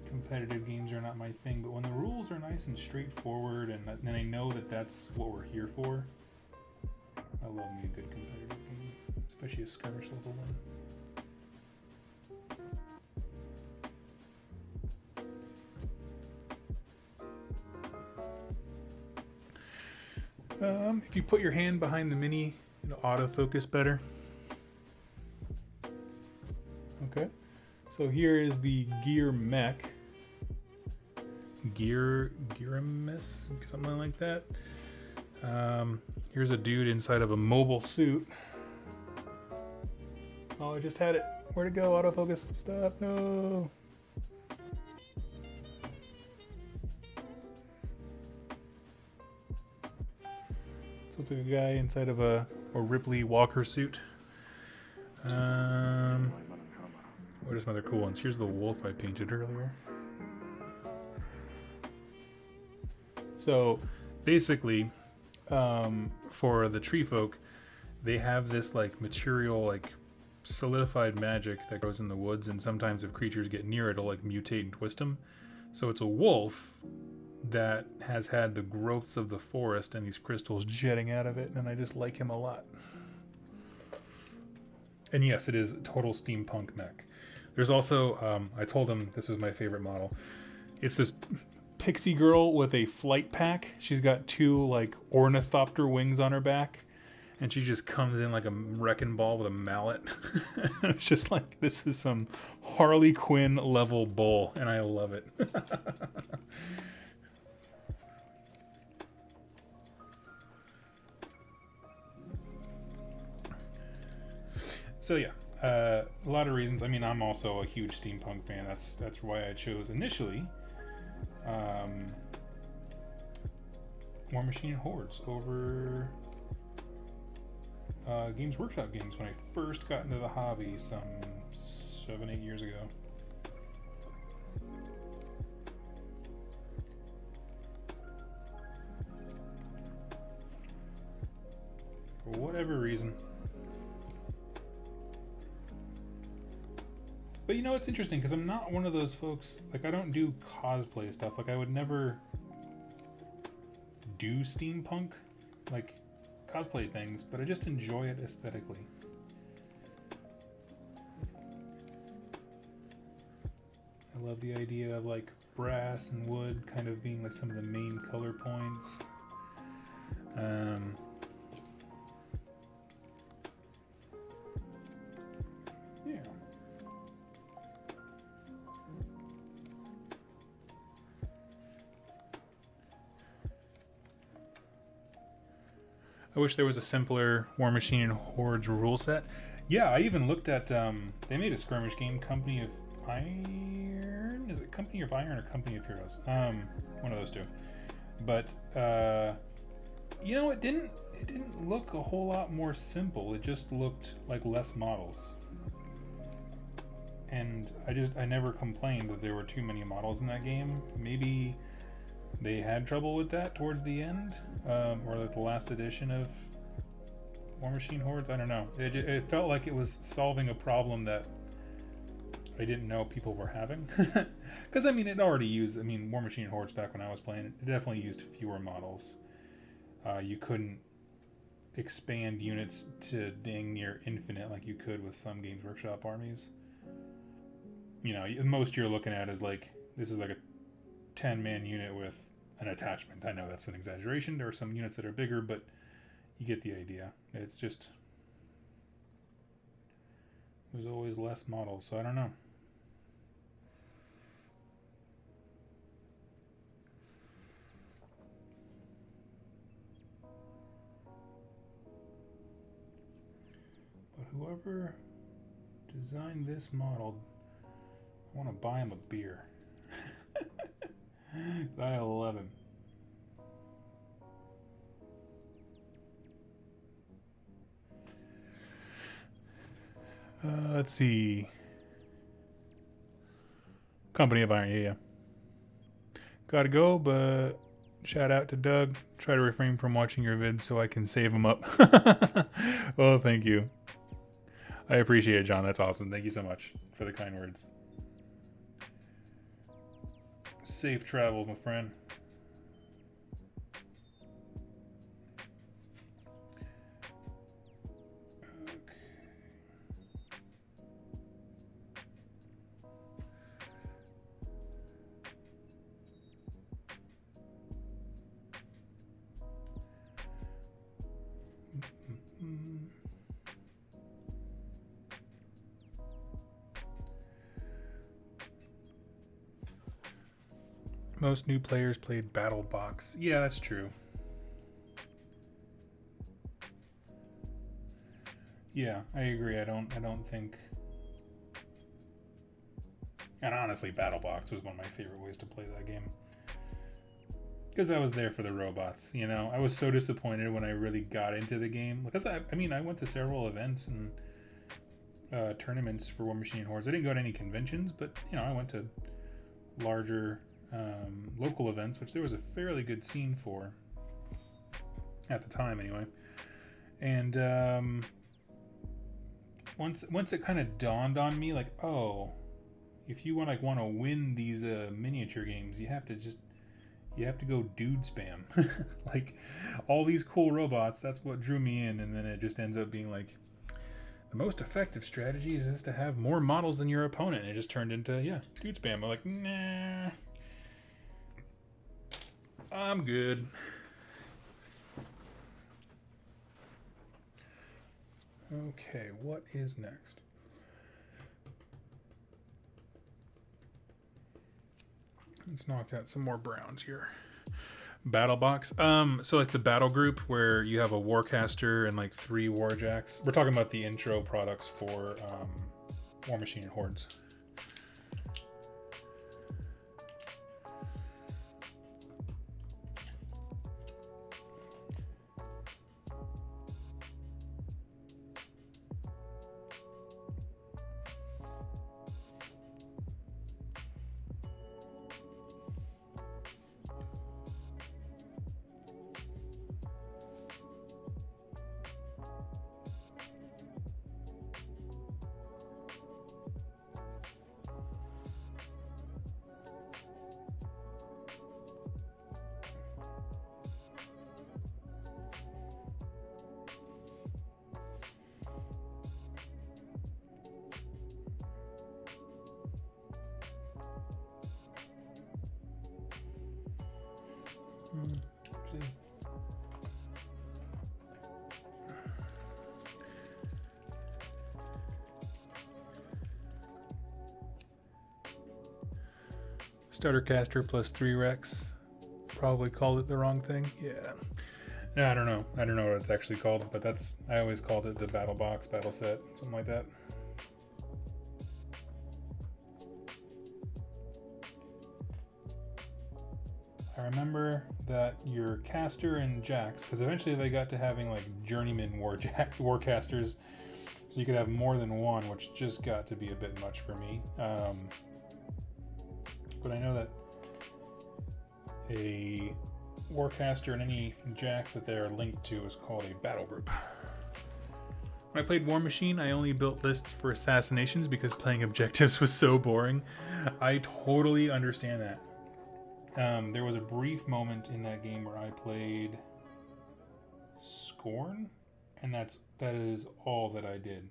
competitive games are not my thing, but when the rules are nice and straightforward, and I know that that's what we're here for, I love me a good competitive game, especially a skirmish level one. If you put your hand behind the mini, it'll autofocus better. Okay, so here is the gear mech. Gearimus, something like that. Here's a dude inside of a mobile suit. Oh, I just had it. Where'd it go? Autofocus. Stop. No. So it's like a guy inside of a Ripley Walker suit. What are some other cool ones? Here's the wolf I painted earlier. So basically, for the tree folk, they have this like material, like solidified magic that grows in the woods, and sometimes if creatures get near it, it'll like mutate and twist them. So it's a wolf that has had the growths of the forest and these crystals jetting out of it, and I just like him a lot. And yes, it is a total steampunk mech. There's also, I told him this was my favorite model. It's this pixie girl with a flight pack. She's got two like ornithopter wings on her back, and she just comes in like a wrecking ball with a mallet. It's just like, this is some Harley Quinn level bull, and I love it. So yeah, a lot of reasons. I mean, I'm also a huge steampunk fan. That's why I chose initially War Machine and Hordes over Games Workshop games when I first got into the hobby some 7-8 years ago. For whatever reason. But you know, it's interesting because I'm not one of those folks, like I don't do cosplay stuff. Like I would never do steampunk, like cosplay things, but I just enjoy it aesthetically. I love the idea of like brass and wood kind of being like some of the main color points. Yeah. I wish there was a simpler War Machine and Hordes rule set. Yeah, I even looked at. They made a skirmish game, Company of Iron. Is it Company of Iron or Company of Heroes? One of those two. But you know, it didn't look a whole lot more simple. It just looked like less models. And I never complained that there were too many models in that game. Maybe they had trouble with that towards the end, or like the last edition of War Machine Hordes. I don't know. It felt like it was solving a problem that I didn't know people were having. Because I mean, it already used. I mean, War Machine Hordes back when I was playing it definitely used fewer models. You couldn't expand units to dang near infinite like you could with some Games Workshop armies. You know, most you're looking at is like, this is like a 10-man unit with an attachment. I know that's an exaggeration. There are some units that are bigger, but you get the idea. It's just, there's always less models, so I don't know. But whoever designed this model, I want to buy him a beer. I love him. Let's see. Company of Iron, yeah. Gotta go, but shout out to Doug. Try to refrain from watching your vids so I can save them up. Well, thank you. I appreciate it, John. That's awesome. Thank you so much for the kind words. Safe travels, my friend. Most new players played Battle Box. Yeah, that's true. Yeah, I agree. I don't think. And honestly, Battle Box was one of my favorite ways to play that game. Because I was there for the robots, you know. I was so disappointed when I really got into the game. Because I mean, I went to several events and tournaments for War Machine Hordes. I didn't go to any conventions, but you know, I went to larger local events, which there was a fairly good scene for at the time, anyway. And once it kind of dawned on me, like, oh, if you want to win these miniature games, you have to go dude spam. Like all these cool robots, that's what drew me in, and then it just ends up being like the most effective strategy is just to have more models than your opponent. And it just turned into dude spam. I'm like, nah, I'm good. Okay, what is next? Let's knock out some more browns here. Battle box. So like the battle group where you have a warcaster and like 3 warjacks. We're talking about the intro products for War Machine and Hordes. Starter caster plus 3 Rex. Probably called it the wrong thing. Yeah. Yeah, I don't know. I don't know what it's actually called, but I always called it the battle box, battle set, something like that. I remember that your caster and jacks, because eventually they got to having like journeyman warcasters, so you could have more than one, which just got to be a bit much for me. But I know that a warcaster and any jacks that they're linked to is called a battle group. When I played War Machine, I only built lists for assassinations because playing objectives was so boring. I totally understand that. There was a brief moment in that game where I played Scorn, and that is all that I did.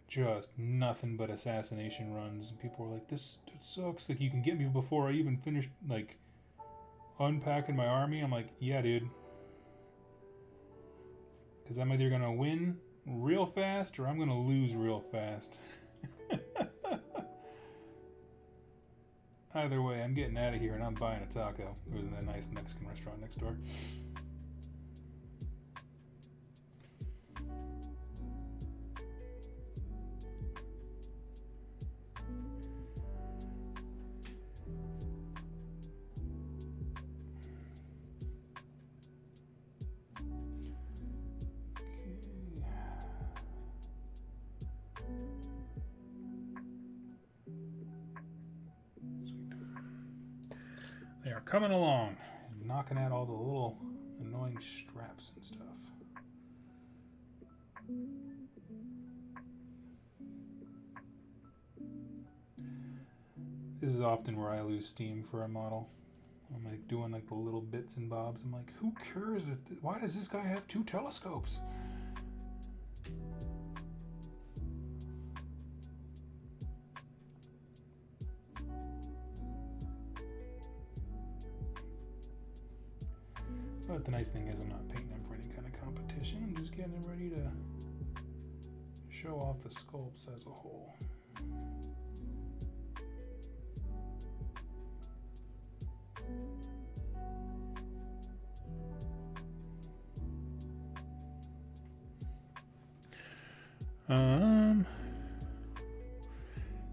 Just nothing but assassination runs. And people were like, "This sucks. Like, you can get me before I even finished like unpacking my army." I'm like, "Yeah, dude." Because I'm either gonna win real fast or I'm gonna lose real fast. Either way, I'm getting out of here and I'm buying a taco. It was in that nice Mexican restaurant next door. They are coming along, knocking out all the little annoying straps and stuff. This is often where I lose steam for a model. I'm like doing like the little bits and bobs. I'm like, who cares why does this guy have 2 telescopes? But the nice thing is I'm not painting them for any kind of competition. I'm just getting them ready to show off the sculpts as a whole.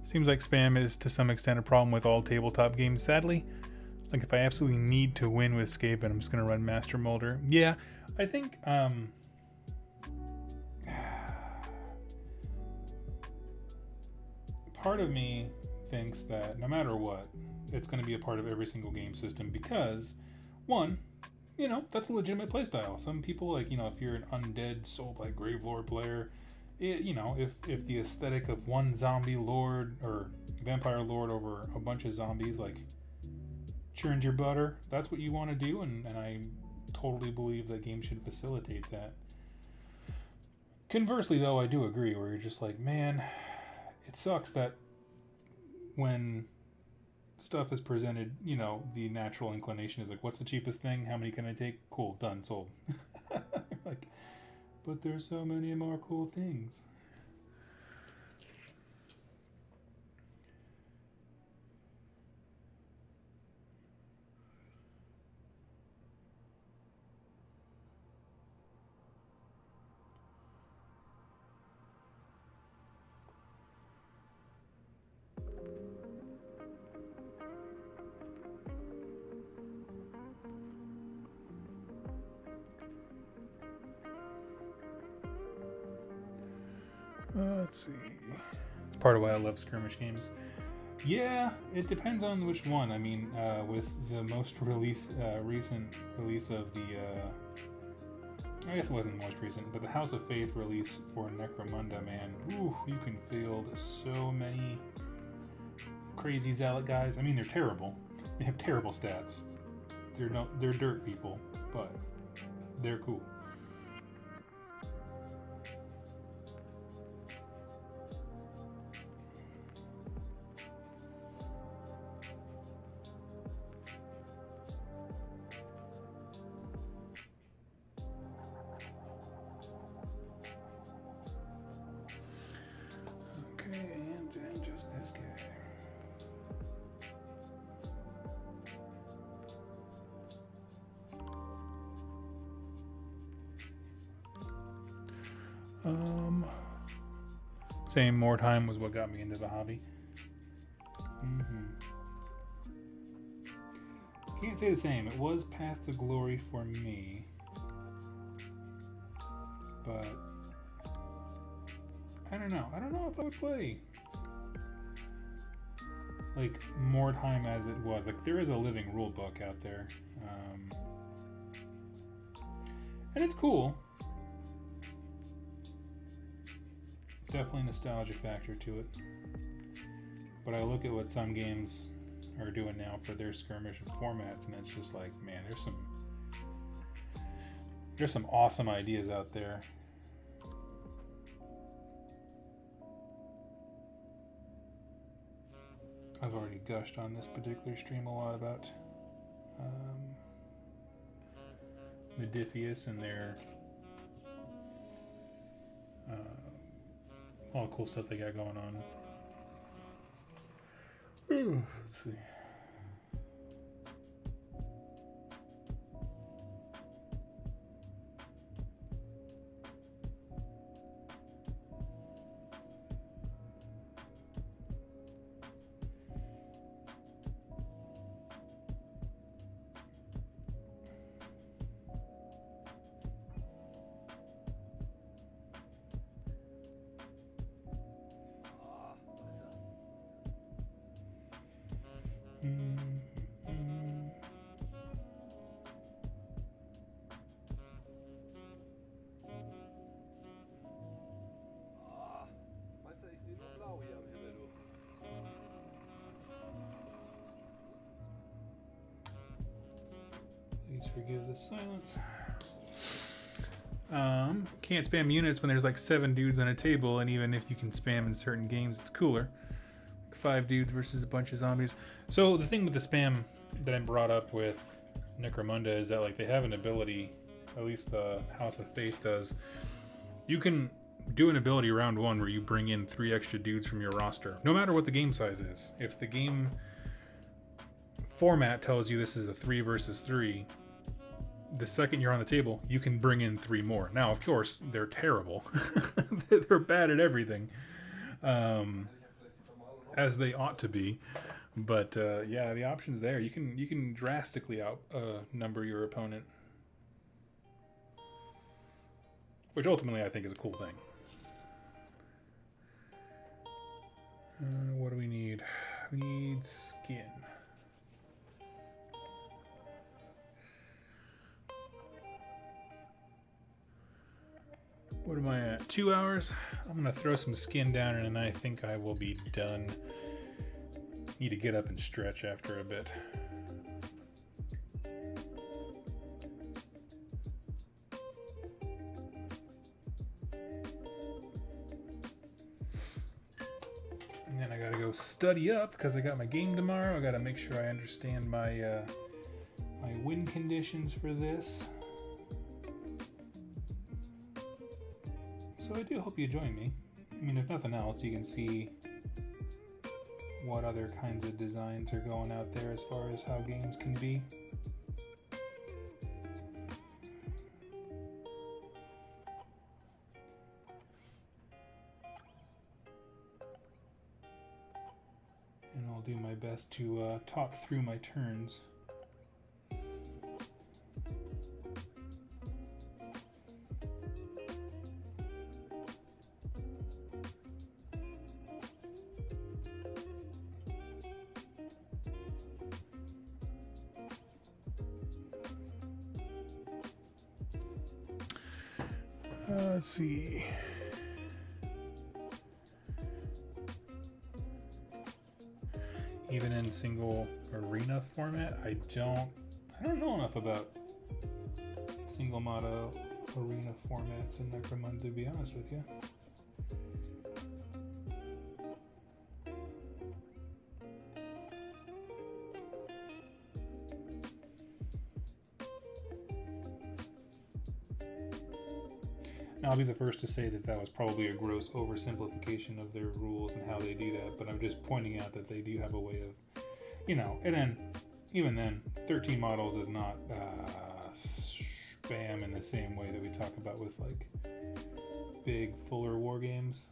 Seems like spam is to some extent a problem with all tabletop games, sadly. Like, if I absolutely need to win with Scape, I'm just going to run Master Molder. Yeah, I think, part of me thinks that no matter what, it's going to be a part of every single game system because, one, that's a legitimate playstyle. Some people, like, if you're an undead Soulblight Gravelord player, if the aesthetic of one zombie lord or vampire lord over a bunch of zombies, like, churns your butter, that's what you want to do, and I totally believe that games should facilitate that. Conversely, though, I do agree, where you're just like, man, it sucks that when stuff is presented, the natural inclination is like, what's the cheapest thing? How many can I take? Cool, done, sold. Like, but there's so many more cool things. Let's see. It's part of why I love skirmish games. Yeah, it depends on which one. I mean, with the most recent release of the, I guess it wasn't the most recent, but the House of Faith release for Necromunda, man, ooh, you can field so many crazy zealot guys. I mean, they're terrible. They have terrible stats. They're dirt people, but they're cool. Saying more time was what got me into the hobby. Can't say the same. It was Path to Glory for me, but I don't know. I don't know if I would play like more time as it was. Like there is a living rule book out there, and it's cool. Definitely nostalgia factor to it. But I look at what some games are doing now for their skirmish formats, and it's just like, man, there's some awesome ideas out there. I've already gushed on this particular stream a lot about Modifius and their all the cool stuff they got going on. Ooh, let's see. Please forgive the silence. Can't spam units when there's like 7 dudes on a table, and even if you can spam in certain games, it's cooler. 5 dudes versus a bunch of zombies. So the thing with the spam that I brought up with Necromunda is that like they have an ability, at least the House of Faith does. You can do an ability round 1 where you bring in 3 extra dudes from your roster, no matter what the game size is. If the game format tells you this is a 3 versus 3, the second you're on the table, you can bring in 3 more. Now, of course, they're terrible. They're bad at everything, as they ought to be. But yeah, the option's there. You can drastically outnumber your opponent, which ultimately I think is a cool thing. What do we need? We need skin. What am I at? 2 hours? I'm gonna throw some skin down and I think I will be done. Need to get up and stretch after a bit. And then I gotta go study up because I got my game tomorrow. I gotta make sure I understand my my win conditions for this. So I do hope you join me. I mean, if nothing else, you can see what other kinds of designs are going out there as far as how games can be. And I'll do my best to talk through my turns. Let's see. Even in single arena format, I don't know enough about single modo arena formats in Necromunda, to be honest with you. I'll be the first to say that that was probably a gross oversimplification of their rules and how they do that, but I'm just pointing out that they do have a way of, you know, and then, even then, 13 models is not spam in the same way that we talk about with, like, big, fuller war games.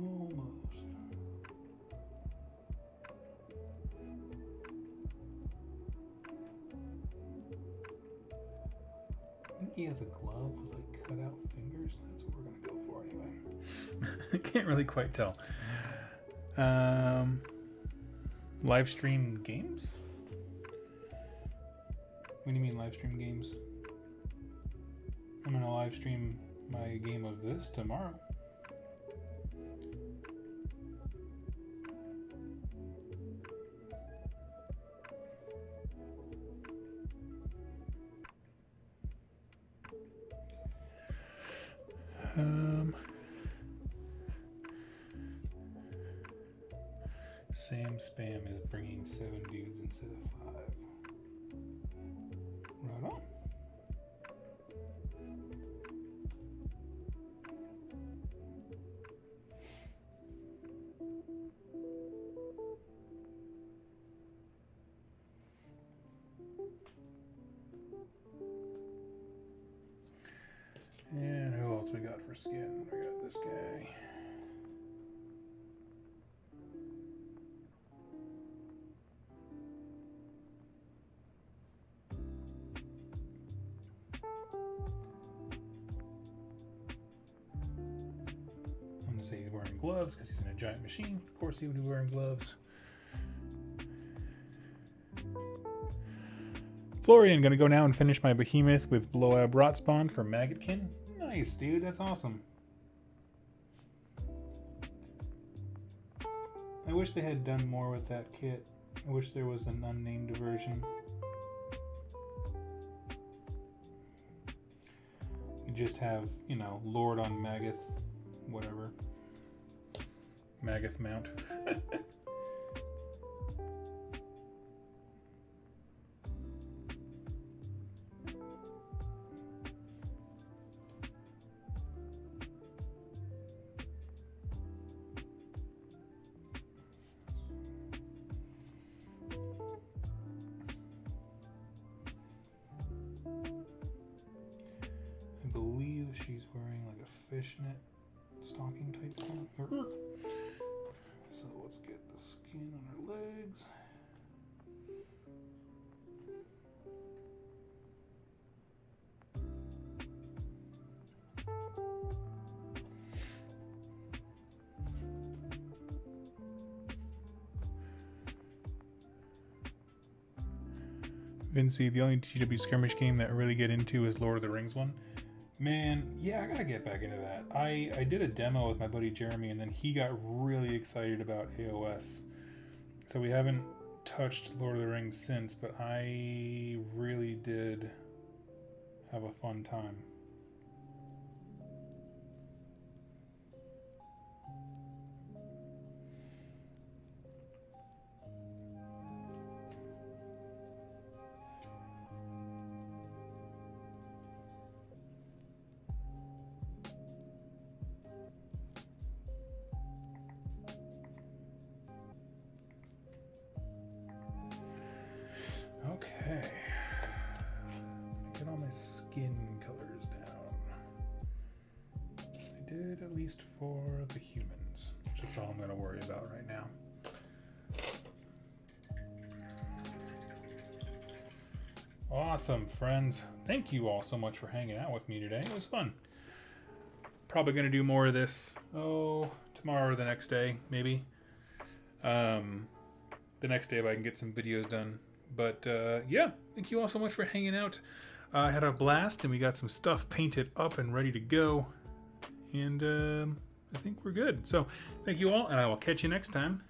Almost. I think he has a glove with like cut out fingers. That's what we're gonna go for anyway. I can't really quite tell. Live stream games? What do you mean live stream games? I'm gonna live stream my game of this tomorrow. Sam Spam is bringing 7 dudes instead of 5. Right on. And who else we got for skin? We got this guy. I'm gonna say he's wearing gloves because he's in a giant machine. Of course he would be wearing gloves. Florian, gonna go now and finish my behemoth with Blowout Rot Spawn for Maggotkin. Nice, dude, that's awesome. I wish they had done more with that kit. I wish there was an unnamed version. You just have, you know, Lord on Maggoth, whatever. Maggoth mount. I believe she's wearing like a fishnet stocking type thing. So let's get the skin on her legs. Vinci, the only GW skirmish game that I really get into is Lord of the Rings one. Man, yeah, I gotta get back into that. I did a demo with my buddy Jeremy, and then he got really excited about AOS. So we haven't touched Lord of the Rings since, but I really did have a fun time. Okay. Get all my skin colors down. I did at least for the humans, which is all I'm going to worry about right now. Awesome, friends. Thank you all so much for hanging out with me today. It was fun. Probably going to do more of this, tomorrow or the next day, maybe. The next day if I can get some videos done. But yeah, thank you all so much for hanging out. I had a blast, and we got some stuff painted up and ready to go. And I think we're good. So thank you all, and I will catch you next time.